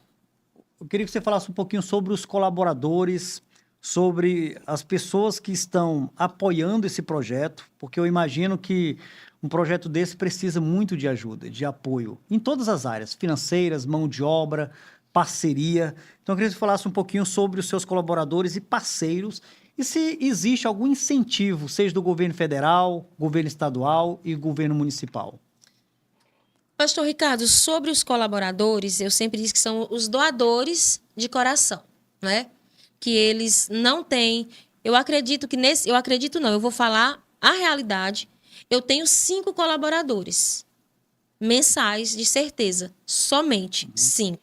eu queria que você falasse um pouquinho sobre os colaboradores, sobre as pessoas que estão apoiando esse projeto, porque eu imagino que um projeto desse precisa muito de ajuda, de apoio, em todas as áreas, financeiras, mão de obra, parceria. Então, eu queria que você falasse um pouquinho sobre os seus colaboradores e parceiros e se existe algum incentivo, seja do governo federal, governo estadual e governo municipal. Pastor Ricardo, sobre os colaboradores, eu sempre disse que são os doadores de coração, né? Que eles não têm... Eu acredito que nesse... Eu acredito não, eu vou falar a realidade. Eu tenho 5 colaboradores mensais, de certeza. Somente 5.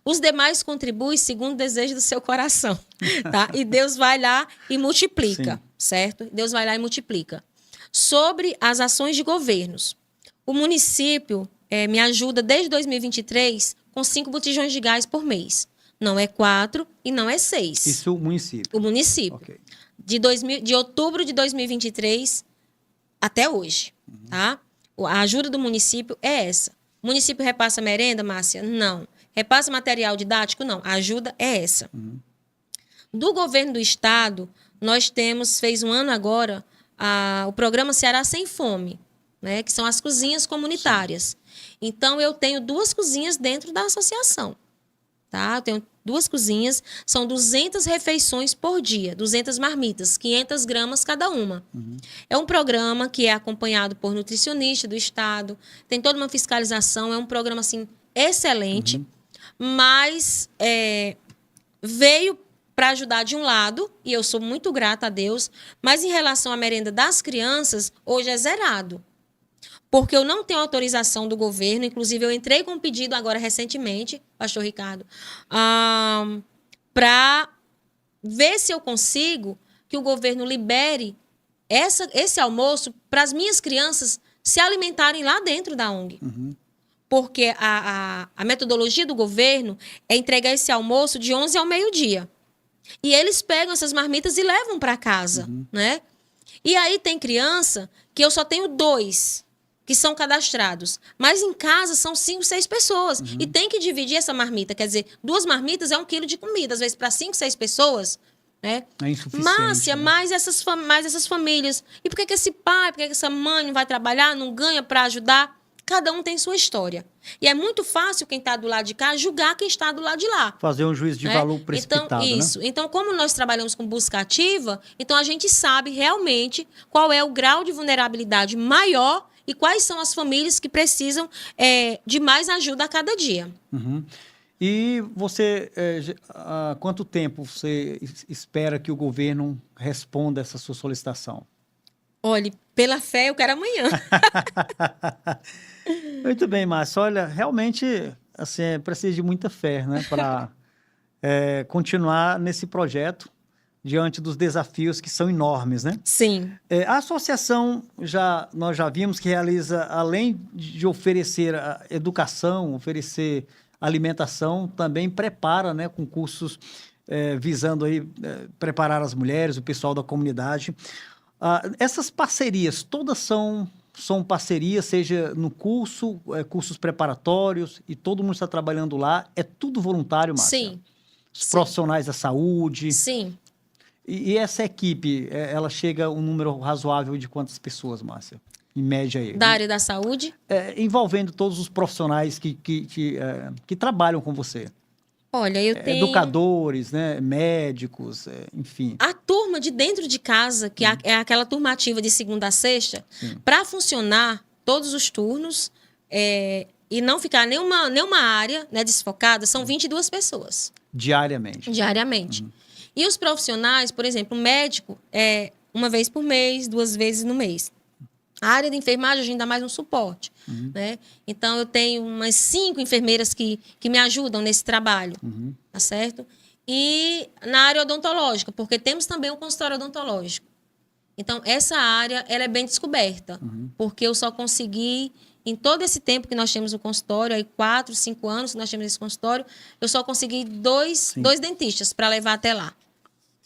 Os demais contribuem segundo o desejo do seu coração, tá? E Deus vai lá e multiplica, certo? Deus vai lá e multiplica. Sobre as ações de governos, o município me ajuda desde 2023 com 5 botijões de gás por mês. Não é 4 e não é 6. Isso o município? O município. Okay. De outubro de 2023 até hoje, tá? A ajuda do município é essa. O município repassa merenda, Márcia? Não. Repassa material didático? Não. A ajuda é essa. Do governo do estado, nós fez um ano agora, o programa Ceará Sem Fome, né, que são as cozinhas comunitárias. Então, eu tenho 2 cozinhas dentro da associação. Tá? Eu tenho 2 cozinhas, são 200 refeições por dia, 200 marmitas, 500 gramas cada uma. É um programa que é acompanhado por nutricionista do estado, tem toda uma fiscalização, é um programa assim, excelente, mas veio para ajudar de um lado, e eu sou muito grata a Deus, mas em relação à merenda das crianças, hoje é zerado. Porque eu não tenho autorização do governo, inclusive eu entrei com um pedido agora recentemente, pastor Ricardo, para ver se eu consigo que o governo libere esse almoço para as minhas crianças se alimentarem lá dentro da ONG. Porque a metodologia do governo é entregar esse almoço de 11 ao meio-dia. E eles pegam essas marmitas e levam para casa, né? E aí tem criança que eu só tenho 2 que são cadastrados. Mas em casa são 5, 6 pessoas. E tem que dividir essa marmita. Quer dizer, 2 marmitas é 1 quilo de comida. Às vezes, para 5, 6 pessoas, né? É insuficiente. Márcia, né? mais essas famílias. E por que esse pai, por que essa mãe não vai trabalhar, não ganha para ajudar? Cada um tem sua história. E é muito fácil quem está do lado de cá julgar quem está do lado de lá. Fazer um juízo de valor precipitado, então, isso. Né? Então, como nós trabalhamos com busca ativa, então a gente sabe realmente qual é o grau de vulnerabilidade maior e quais são as famílias que precisam de mais ajuda a cada dia. E você, há quanto tempo você espera que o governo responda essa sua solicitação? Olha, pela fé eu quero amanhã. Muito bem, Márcia. Olha, realmente assim, precisa de muita fé, né, para continuar nesse projeto diante dos desafios que são enormes, né? Sim. A associação, nós já vimos que realiza, além de oferecer a educação, oferecer alimentação, também prepara, né, com cursos visando aí, preparar as mulheres, o pessoal da comunidade. Essas parcerias, todas são parcerias, seja no curso, cursos preparatórios, e todo mundo está trabalhando lá. É tudo voluntário, Márcia? Sim. Os profissionais da saúde. Sim. E essa equipe, ela chega a um número razoável de quantas pessoas, Márcia? Em média aí. Da área da saúde? Envolvendo todos os profissionais que trabalham com você. Olha, eu tenho... Educadores, né? Médicos, enfim. A turma de dentro de casa, que é aquela turma ativa de segunda a sexta, para funcionar todos os turnos e não ficar nenhuma área, né, desfocada, são 22 pessoas. Diariamente? Diariamente. E os profissionais, por exemplo, o médico é 1 vez por mês, 2 vezes no mês. A área de enfermagem, a gente dá mais um suporte. Né? Então, eu tenho umas 5 enfermeiras que me ajudam nesse trabalho. Tá certo? E na área odontológica, porque temos também um consultório odontológico. Então, essa área ela é bem descoberta, porque eu só consegui, em todo esse tempo que nós temos o consultório, aí 4, 5 anos que nós temos esse consultório, eu só consegui dois dentistas para levar até lá.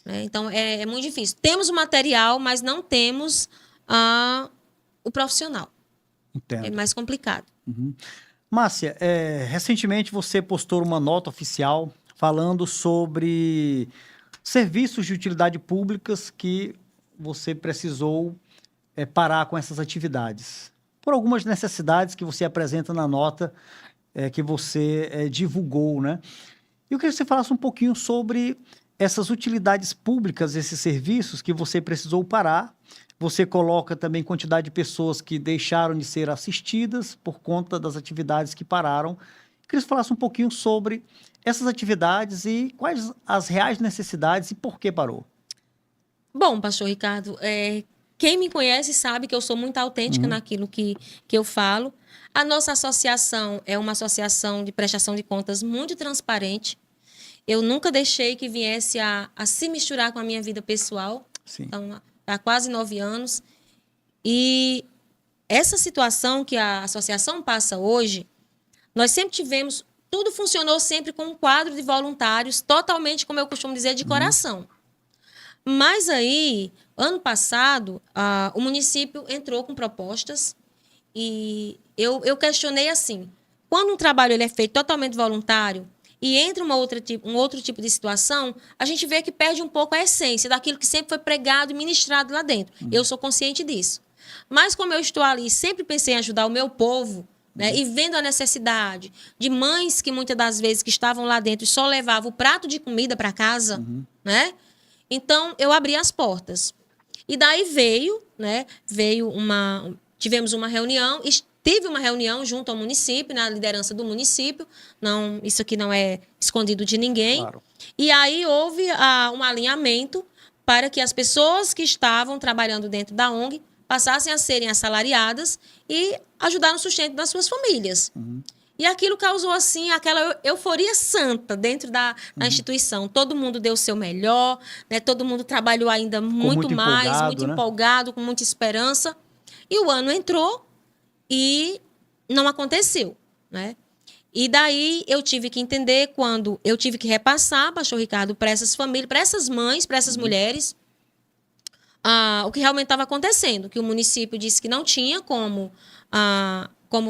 Né? Então, é muito difícil. Temos o material, mas não temos o profissional. Entendo. É mais complicado. Márcia, recentemente você postou uma nota oficial falando sobre serviços de utilidade públicas que você precisou parar com essas atividades. Por algumas necessidades que você apresenta na nota que você divulgou, né? E eu queria que você falasse um pouquinho sobre essas utilidades públicas, esses serviços que você precisou parar, você coloca também quantidade de pessoas que deixaram de ser assistidas por conta das atividades que pararam. Queria que você falasse um pouquinho sobre essas atividades e quais as reais necessidades e por que parou. Bom, pastor Ricardo, quem me conhece sabe que eu sou muito autêntica naquilo que eu falo. A nossa associação é uma associação de prestação de contas muito transparente. Eu nunca deixei que viesse a se misturar com a minha vida pessoal. Sim. Então, há quase 9 anos. E essa situação que a associação passa hoje, nós sempre tivemos, tudo funcionou sempre com um quadro de voluntários, totalmente, como eu costumo dizer, de coração. Mas aí, ano passado, o município entrou com propostas e eu questionei assim, quando um trabalho ele é feito totalmente voluntário e entra um outro tipo de situação, a gente vê que perde um pouco a essência daquilo que sempre foi pregado e ministrado lá dentro. Eu sou consciente disso. Mas como eu estou ali, sempre pensei em ajudar o meu povo, né, e vendo a necessidade de mães que muitas das vezes que estavam lá dentro só levavam o prato de comida para casa, né? Então, eu abri as portas. E daí tivemos uma reunião, tive uma reunião junto ao município, na liderança do município, não, isso aqui não é escondido de ninguém. Claro. E aí houve um alinhamento para que as pessoas que estavam trabalhando dentro da ONG passassem a serem assalariadas e ajudar no sustento das suas famílias. E aquilo causou, assim, aquela euforia santa dentro da instituição. Todo mundo deu o seu melhor, né? Todo mundo trabalhou ainda muito mais, muito empolgado, com muita esperança. E o ano entrou e não aconteceu, né? E daí eu tive que entender, quando eu tive que repassar, pastor Ricardo, para essas famílias, para essas mães, para essas mulheres, o que realmente estava acontecendo. Que o município disse que não tinha como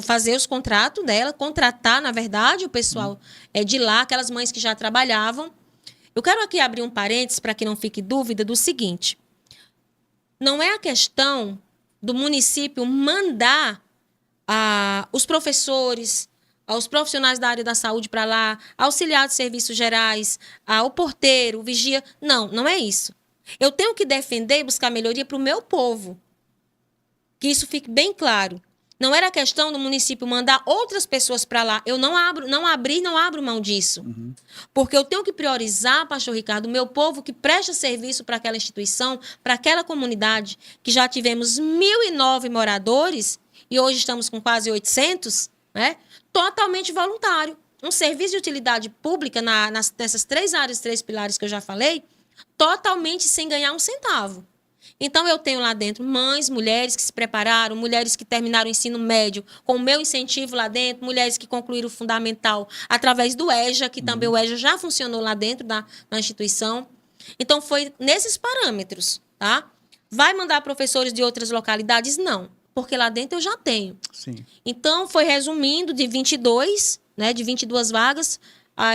fazer os contratos dela, contratar, na verdade, o pessoal de lá, aquelas mães que já trabalhavam. Eu quero aqui abrir um parênteses para que não fique dúvida do seguinte. Não é a questão do município mandar os professores, os profissionais da área da saúde para lá, auxiliar de serviços gerais, o porteiro, o vigia. Não, não é isso. Eu tenho que defender e buscar melhoria para o meu povo. Que isso fique bem claro. Não era questão do município mandar outras pessoas para lá. Eu não abro mão disso. Porque eu tenho que priorizar, pastor Ricardo, o meu povo que presta serviço para aquela instituição, para aquela comunidade, que já tivemos 1.009 moradores e hoje estamos com quase 800, né? Totalmente voluntário. Um serviço de utilidade pública nessas 3 áreas, 3 pilares que eu já falei, totalmente sem ganhar um centavo. Então, eu tenho lá dentro mães, mulheres que se prepararam, mulheres que terminaram o ensino médio com o meu incentivo lá dentro, mulheres que concluíram o fundamental através do EJA, que também o EJA já funcionou lá dentro da instituição. Então, foi nesses parâmetros, tá? Vai mandar professores de outras localidades? Não, porque lá dentro eu já tenho. Sim. Então, foi resumindo de 22, né, de 22 vagas,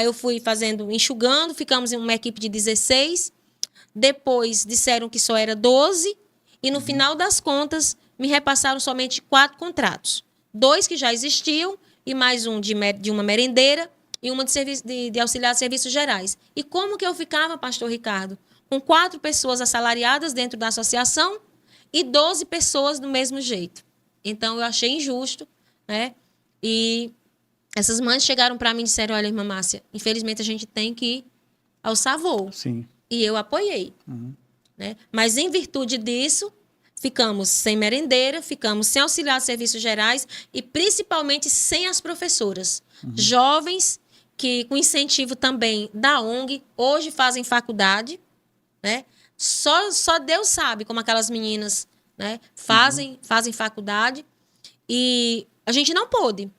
eu fui enxugando, ficamos em uma equipe de 16. Depois disseram que só era 12 e no final das contas me repassaram somente 4 contratos. 2 que já existiam e mais um de uma merendeira e uma de auxiliar de serviços gerais. E como que eu ficava, pastor Ricardo? Com 4 pessoas assalariadas dentro da associação e 12 pessoas do mesmo jeito. Então eu achei injusto, né? E essas mães chegaram para mim e disseram: olha, irmã Márcia, infelizmente a gente tem que alçar voo. Sim. E eu apoiei. Né? Mas, em virtude disso, ficamos sem merendeira, ficamos sem auxiliar de serviços gerais e, principalmente, sem as professoras. Jovens que, com incentivo também da ONG, hoje fazem faculdade. Né? Só Deus sabe como aquelas meninas, né, fazem faculdade. E a gente não pôde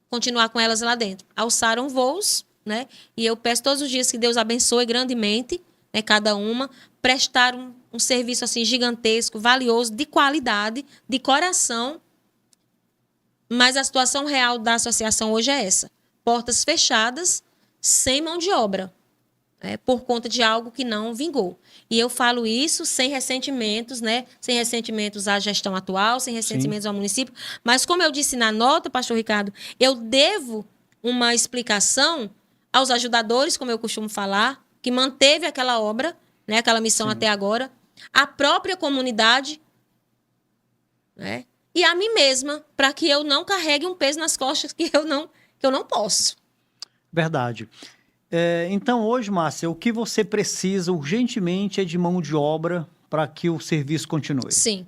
continuar com elas lá dentro. Alçaram voos, né? E eu peço todos os dias que Deus abençoe grandemente, né, cada uma, prestar um serviço assim gigantesco, valioso, de qualidade, de coração. Mas a situação real da associação hoje é essa. Portas fechadas, sem mão de obra, por conta de algo que não vingou. E eu falo isso sem ressentimentos, né? Sem ressentimentos à gestão atual, sem ressentimentos ao município. Mas, como eu disse na nota, pastor Ricardo, eu devo uma explicação aos ajudadores, como eu costumo falar, que manteve aquela obra, né, aquela missão até agora, a própria comunidade, né, e a mim mesma, para que eu não carregue um peso nas costas que eu não posso. Verdade. Então, hoje, Márcia, o que você precisa urgentemente é de mão de obra para que o serviço continue. Sim.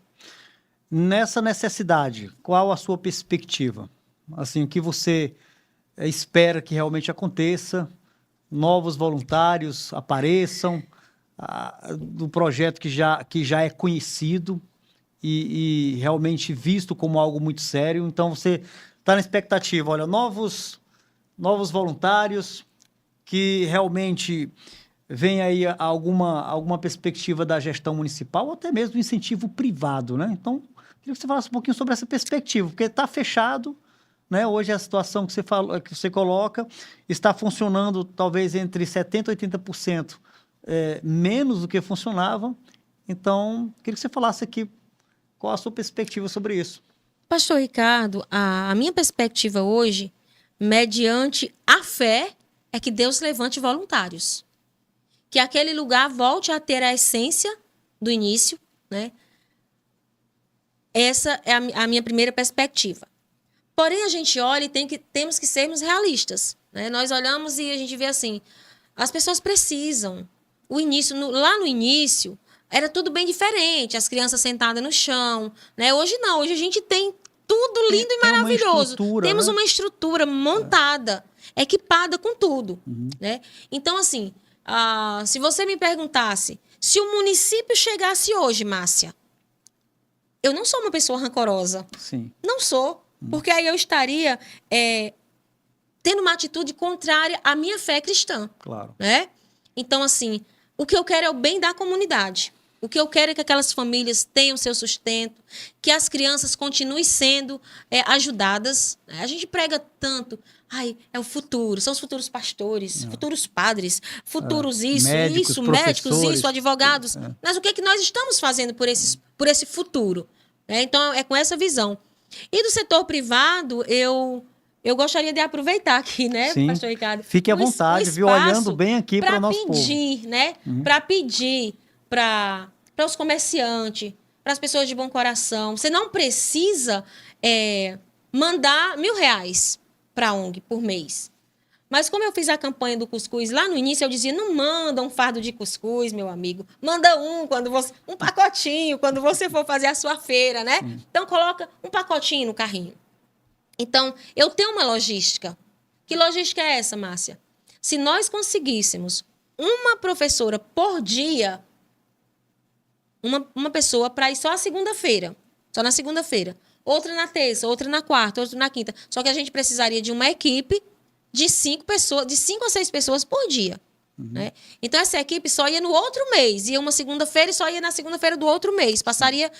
Nessa necessidade, qual a sua perspectiva? Assim, o que você espera que realmente aconteça? Novos voluntários apareçam, do projeto que já é conhecido e realmente visto como algo muito sério. Então, você está na expectativa, olha, novos voluntários, que realmente vem aí alguma perspectiva da gestão municipal ou até mesmo do incentivo privado, né? Então, queria que você falasse um pouquinho sobre essa perspectiva, porque está fechado, né? Hoje a situação que você coloca está funcionando talvez entre 70% e 80% menos do que funcionava. Então, queria que você falasse aqui qual a sua perspectiva sobre isso. Pastor Ricardo, a minha perspectiva hoje, mediante a fé, é que Deus levante voluntários. Que aquele lugar volte a ter a essência do início, né? Essa é a minha primeira perspectiva. Porém, a gente olha e temos que sermos realistas, né? Nós olhamos e a gente vê assim, as pessoas precisam. Lá no início, era tudo bem diferente, as crianças sentadas no chão, né? Hoje não, hoje a gente tem tudo lindo e maravilhoso. Temos uma estrutura montada, equipada com tudo, né? Então, assim, se você me perguntasse, se o município chegasse hoje, Márcia, eu não sou uma pessoa rancorosa. Sim. Não sou. Porque aí eu estaria tendo uma atitude contrária à minha fé cristã. Claro. Né? Então, assim, o que eu quero é o bem da comunidade. O que eu quero é que aquelas famílias tenham seu sustento, que as crianças continuem sendo ajudadas. A gente prega tanto. Ai, é o futuro, são os futuros pastores, futuros padres, futuros médicos, advogados. Mas o que é que nós estamos fazendo por esse futuro? Então, é com essa visão. E do setor privado, eu gostaria de aproveitar aqui, né, Sim. Pastor Ricardo? Fique à vontade, viu? Olhando bem aqui para o nosso povo. Né? Para pedir para os comerciantes, para as pessoas de bom coração. Você não precisa mandar R$1.000 para a ONG por mês. Mas como eu fiz a campanha do cuscuz lá no início, eu dizia, não manda um fardo de cuscuz, meu amigo. Manda um pacotinho, quando você for fazer a sua feira, né? Então, coloca um pacotinho no carrinho. Então, eu tenho uma logística. Que logística é essa, Márcia? Se nós conseguíssemos uma professora por dia, uma pessoa para ir só na segunda-feira, outra na terça, outra na quarta, outra na quinta. Só que a gente precisaria de uma equipe de 5 a 6 pessoas por dia. Né? Então, essa equipe só ia no outro mês. Ia uma segunda-feira e só ia na segunda-feira do outro mês. Passaria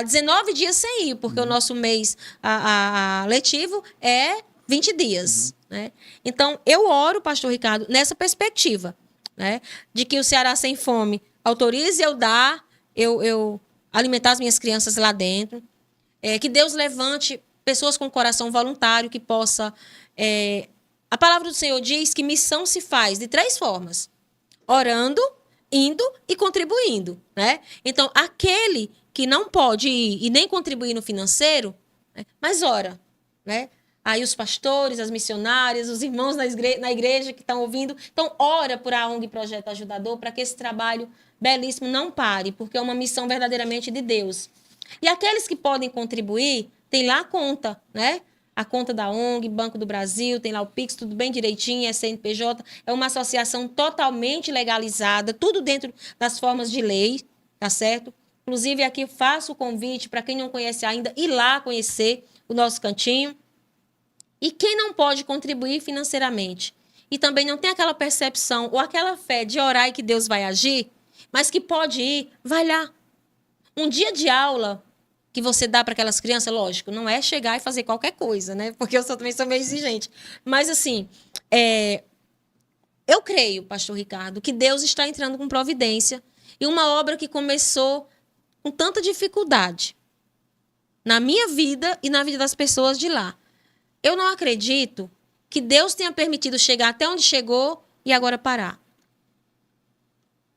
19 dias sem ir, porque o nosso mês letivo é 20 dias. Né? Então, eu oro, Pastor Ricardo, nessa perspectiva, né? De que o Ceará Sem Fome autorize eu alimentar as minhas crianças lá dentro. Que Deus levante pessoas com coração voluntário que possa... A palavra do Senhor diz que missão se faz de 3 formas. Orando, indo e contribuindo. Né? Então, aquele que não pode ir e nem contribuir no financeiro, né? Mas ora. Né? Aí os pastores, as missionárias, os irmãos na igreja que estão ouvindo. Então, ora por a ONG Projeto Ajudador para que esse trabalho belíssimo não pare, porque é uma missão verdadeiramente de Deus. E aqueles que podem contribuir, tem lá a conta, né? A conta da ONG, Banco do Brasil, tem lá o Pix, tudo bem direitinho, é CNPJ, é uma associação totalmente legalizada, tudo dentro das formas de lei, tá certo? Inclusive, aqui faço o convite para quem não conhece ainda, ir lá conhecer o nosso cantinho. E quem não pode contribuir financeiramente e também não tem aquela percepção ou aquela fé de orar e que Deus vai agir, mas que pode ir, vai lá. Um dia de aula que você dá para aquelas crianças, lógico, não é chegar e fazer qualquer coisa, né? Porque eu também sou meio exigente. Mas, assim, eu creio, Pastor Ricardo, que Deus está entrando com providência e uma obra que começou com tanta dificuldade na minha vida e na vida das pessoas de lá. Eu não acredito que Deus tenha permitido chegar até onde chegou e agora parar.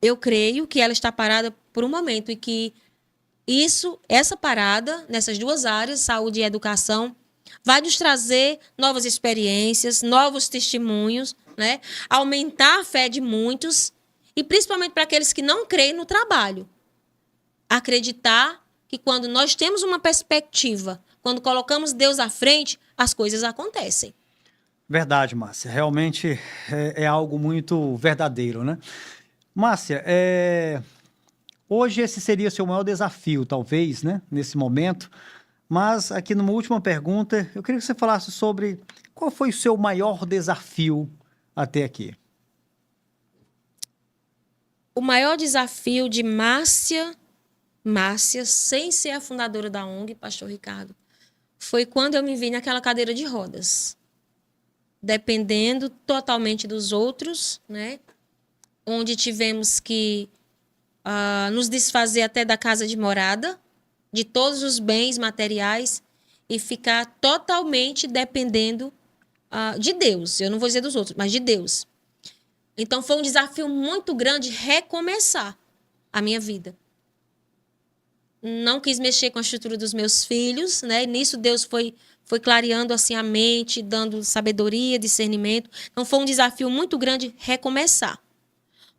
eu creio que ela está parada por um momento e que essa parada nessas duas áreas, saúde e educação, vai nos trazer novas experiências, novos testemunhos, né? Aumentar a fé de muitos e principalmente para aqueles que não creem no trabalho. Acreditar que quando nós temos uma perspectiva, quando colocamos Deus à frente, as coisas acontecem. Verdade, Márcia. Realmente é algo muito verdadeiro, né? Márcia, hoje esse seria o seu maior desafio, talvez, né? Nesse momento. Mas aqui numa última pergunta, eu queria que você falasse sobre qual foi o seu maior desafio até aqui. O maior desafio de Márcia, sem ser a fundadora da ONG, Pastor Ricardo, foi quando eu me vi naquela cadeira de rodas, dependendo totalmente dos outros, né? Onde tivemos que nos desfazer até da casa de morada, de todos os bens materiais e ficar totalmente dependendo de Deus. Eu não vou dizer dos outros, mas de Deus. Então foi um desafio muito grande recomeçar a minha vida. Não quis mexer com a estrutura dos meus filhos, né? Nisso Deus foi clareando assim a mente, dando sabedoria, discernimento. Então foi um desafio muito grande recomeçar.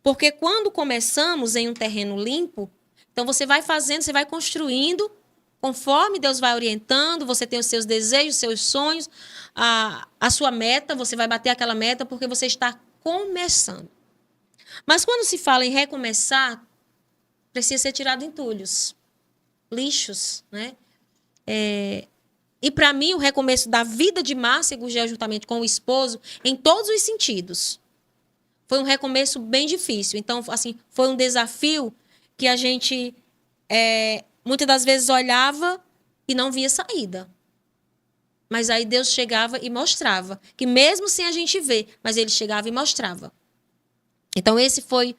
Porque quando começamos em um terreno limpo, então você vai fazendo, você vai construindo, conforme Deus vai orientando, você tem os seus desejos, os seus sonhos, a sua meta, você vai bater aquela meta porque você está começando. Mas quando se fala em recomeçar, precisa ser tirado entulhos, lixos, né? E para mim, o recomeço da vida de Márcia Gurgel, juntamente com o esposo, em todos os sentidos, foi um recomeço bem difícil. Então, assim, foi um desafio que a gente muitas das vezes olhava e não via saída. Mas aí Deus chegava e mostrava. Que mesmo sem a gente ver, mas Ele chegava e mostrava. Então esse foi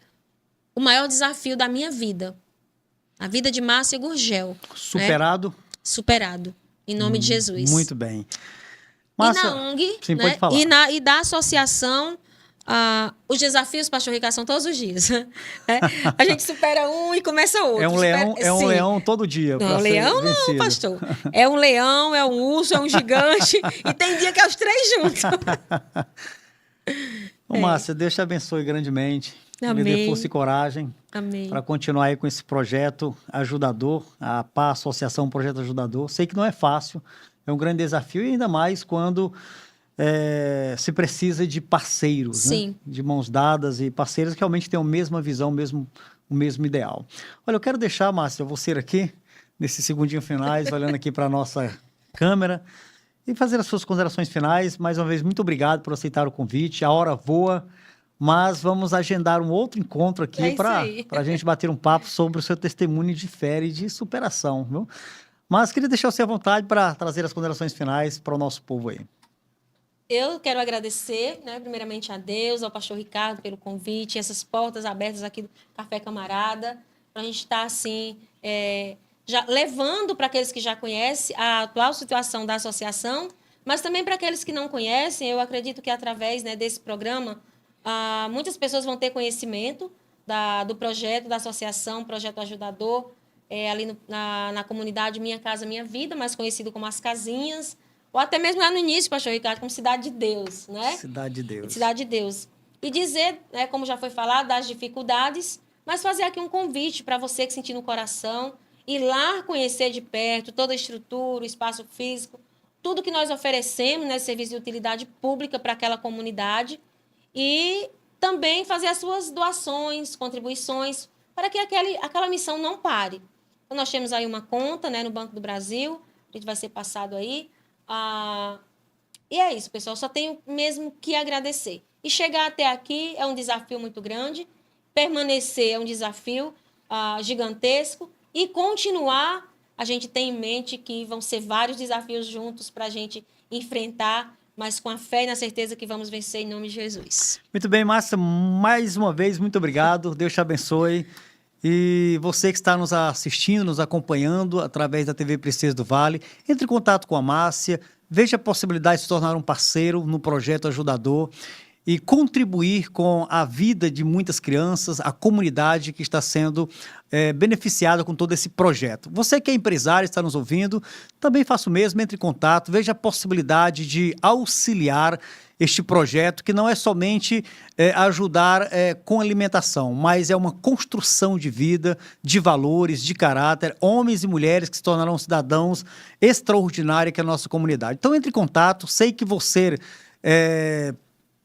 o maior desafio da minha vida. A vida de Márcia Gurgel. Superado? Né? Superado. Em nome de Jesus. Muito bem. Márcia, e na ONG, sim, né? Pode falar. E da associação, os desafios, Pastor Ricardo, são todos os dias. Né? A gente supera um e começa outro. É um leão todo dia. Não, leão não, pastor. É um leão, é um urso, é um gigante. E tem dia que é os três juntos. Márcia, Deus te abençoe grandemente. Amém. Me dê força e coragem para continuar aí com esse projeto ajudador, a PA Associação Projeto Ajudador. Sei que não é fácil, é um grande desafio, e ainda mais quando se precisa de parceiros, sim, né? De mãos dadas e parceiros que realmente têm a mesma visão, o mesmo ideal. Olha, eu quero deixar, Márcia, você aqui, nesses segundinhos finais, olhando aqui para a nossa câmera, e fazer as suas considerações finais. Mais uma vez, muito obrigado por aceitar o convite. A hora voa, mas vamos agendar um outro encontro aqui para a gente bater um papo sobre o seu testemunho de fé e de superação, viu? Mas queria deixar você à vontade para trazer as considerações finais para o nosso povo aí. Eu quero agradecer, né, primeiramente a Deus, ao pastor Ricardo pelo convite, essas portas abertas aqui do Café Camarada, para a gente estar assim, já levando para aqueles que já conhecem a atual situação da associação, mas também para aqueles que não conhecem. Eu acredito que através, né, desse programa, muitas pessoas vão ter conhecimento do projeto, da associação, Projeto Ajudador, ali na comunidade Minha Casa Minha Vida, mais conhecido como As Casinhas, ou até mesmo lá no início, pastor Ricardo, como Cidade de Deus, né? Cidade de Deus. Cidade de Deus. E dizer, né, como já foi falado, das dificuldades, mas fazer aqui um convite para você que sentir no coração, ir lá conhecer de perto toda a estrutura, o espaço físico, tudo que nós oferecemos, né, serviço de utilidade pública para aquela comunidade, e também fazer as suas doações, contribuições, para que aquela missão não pare. Então, nós temos aí uma conta, né, no Banco do Brasil, a gente vai ser passado aí. E é isso, pessoal. Só tenho mesmo que agradecer. E chegar até aqui é um desafio muito grande. Permanecer é um desafio gigantesco. E continuar, a gente tem em mente que vão ser vários desafios juntos para a gente enfrentar, mas com a fé e na certeza que vamos vencer em nome de Jesus. Muito bem, Márcia. Mais uma vez, muito obrigado. Deus te abençoe. E você que está nos assistindo, nos acompanhando através da TV Princesa do Vale, entre em contato com a Márcia, veja a possibilidade de se tornar um parceiro no Projeto Ajudador. e contribuir com a vida de muitas crianças, a comunidade que está sendo beneficiada com todo esse projeto. Você que é empresário, está nos ouvindo, também faça o mesmo, entre em contato, veja a possibilidade de auxiliar este projeto, que não é somente ajudar com alimentação, mas é uma construção de vida, de valores, de caráter, homens e mulheres que se tornarão cidadãos extraordinários que é a nossa comunidade. Então, entre em contato, sei que você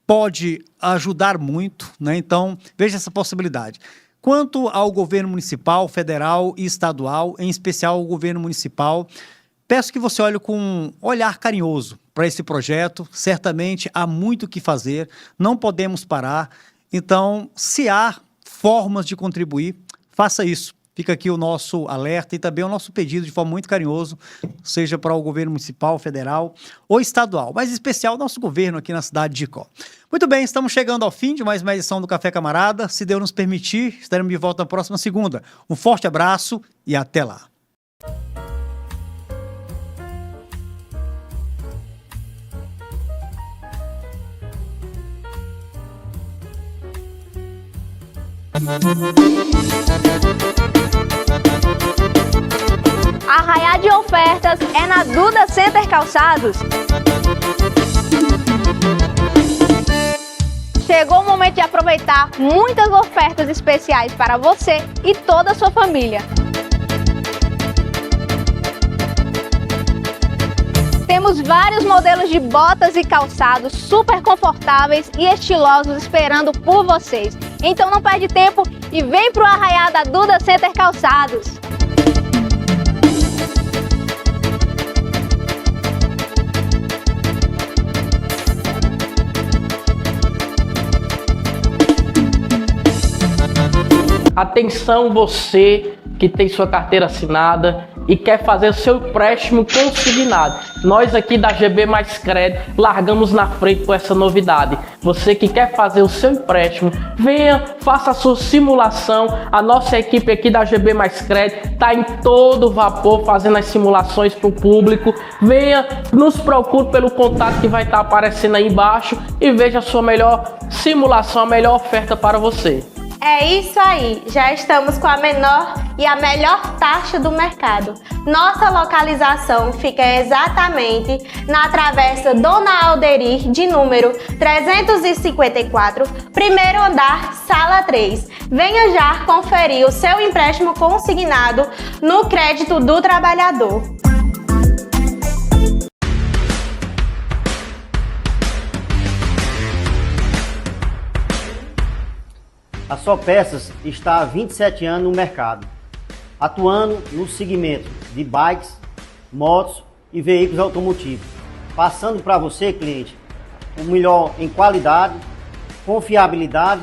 pode ajudar muito, né? Então, veja essa possibilidade. Quanto ao governo municipal, federal e estadual, em especial o governo municipal, peço que você olhe com um olhar carinhoso para esse projeto. Certamente há muito o que fazer, não podemos parar. Então, se há formas de contribuir, faça isso. Fica aqui o nosso alerta e também o nosso pedido de forma muito carinhoso, seja para o governo municipal, federal ou estadual, mas em especial o nosso governo aqui na cidade de Icó. Muito bem, estamos chegando ao fim de mais uma edição do Café Camarada. Se Deus nos permitir, estaremos de volta na próxima segunda. Um forte abraço e até lá. Arraiá de ofertas é na Duda Center Calçados. Chegou o momento de aproveitar muitas ofertas especiais para você e toda a sua família. Temos vários modelos de botas e calçados super confortáveis e estilosos esperando por vocês. Então não perde tempo e vem pro Arraiá da Duda Center Calçados. Atenção você que tem sua carteira assinada e quer fazer o seu empréstimo consignado. Nós aqui da GB Mais Crédito largamos na frente com essa novidade. Você que quer fazer o seu empréstimo, venha, faça a sua simulação. A nossa equipe aqui da GB Mais Crédito está em todo vapor fazendo as simulações para o público. Venha, nos procure pelo contato que vai estar aparecendo aí embaixo e veja a sua melhor simulação, a melhor oferta para você. É isso aí, já estamos com a menor e a melhor taxa do mercado. Nossa localização fica exatamente na Travessa Dona Alderir, de número 354, primeiro andar, sala 3. Venha já conferir o seu empréstimo consignado no Crédito do Trabalhador. A Só Peças está há 27 anos no mercado, atuando no segmento de bikes, motos e veículos automotivos, passando para você, cliente, o melhor em qualidade, confiabilidade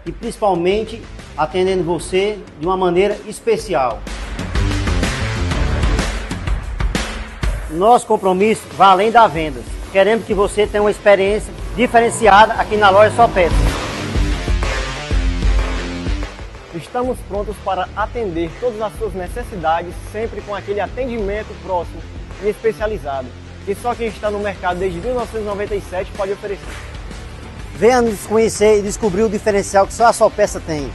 e principalmente atendendo você de uma maneira especial. Nosso compromisso vai além das vendas. Queremos que você tenha uma experiência diferenciada aqui na loja Só Peças. Estamos prontos para atender todas as suas necessidades, sempre com aquele atendimento próximo e especializado, que só quem está no mercado desde 1997 pode oferecer. Venha nos conhecer e descobrir o diferencial que só a Só Peça tem.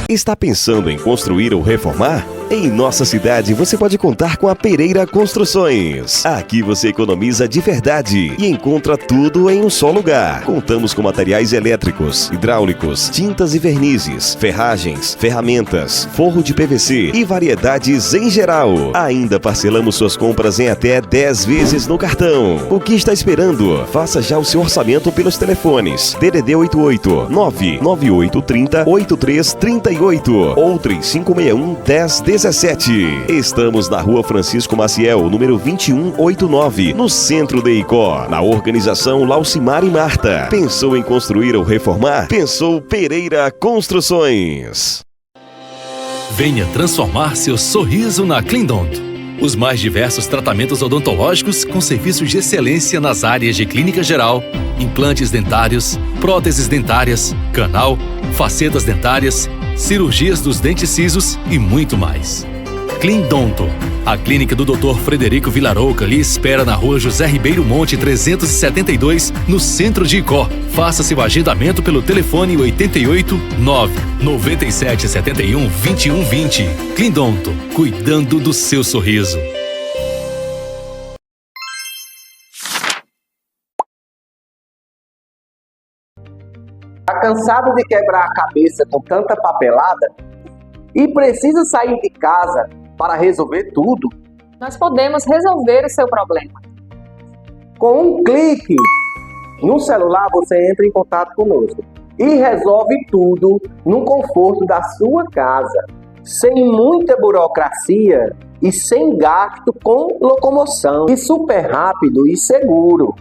Está pensando em construir ou reformar? Em nossa cidade você pode contar com a Pereira Construções. Aqui você economiza de verdade e encontra tudo em um só lugar. Contamos com materiais elétricos, hidráulicos, tintas e vernizes, ferragens, ferramentas, forro de PVC e variedades em geral. Ainda parcelamos suas compras em até 10 vezes no cartão. O que está esperando? Faça já o seu orçamento pelos telefones DDD 88 99830 8338 ou 3561 1017. Estamos na Rua Francisco Maciel, número 2189, no centro de Icó. Na organização Laucimar e Marta. Pensou em construir ou reformar? Pensou Pereira Construções. Venha transformar seu sorriso na Clindonto. Os mais diversos tratamentos odontológicos com serviços de excelência nas áreas de clínica geral, implantes dentários, próteses dentárias, canal, facetas dentárias, cirurgias dos dentes cisos e muito mais. Clindonto. A clínica do Dr. Frederico Vilarouca lhe espera na rua José Ribeiro Monte 372, no centro de Icó. Faça seu agendamento pelo telefone 88 997 71 2120. Clindonto, cuidando do seu sorriso. Tá cansado de quebrar a cabeça com tanta papelada? E precisa sair de casa para resolver tudo? Nós podemos resolver o seu problema. Com um clique no celular, você entra em contato conosco e resolve tudo no conforto da sua casa, sem muita burocracia e sem gasto com locomoção, e super rápido e seguro.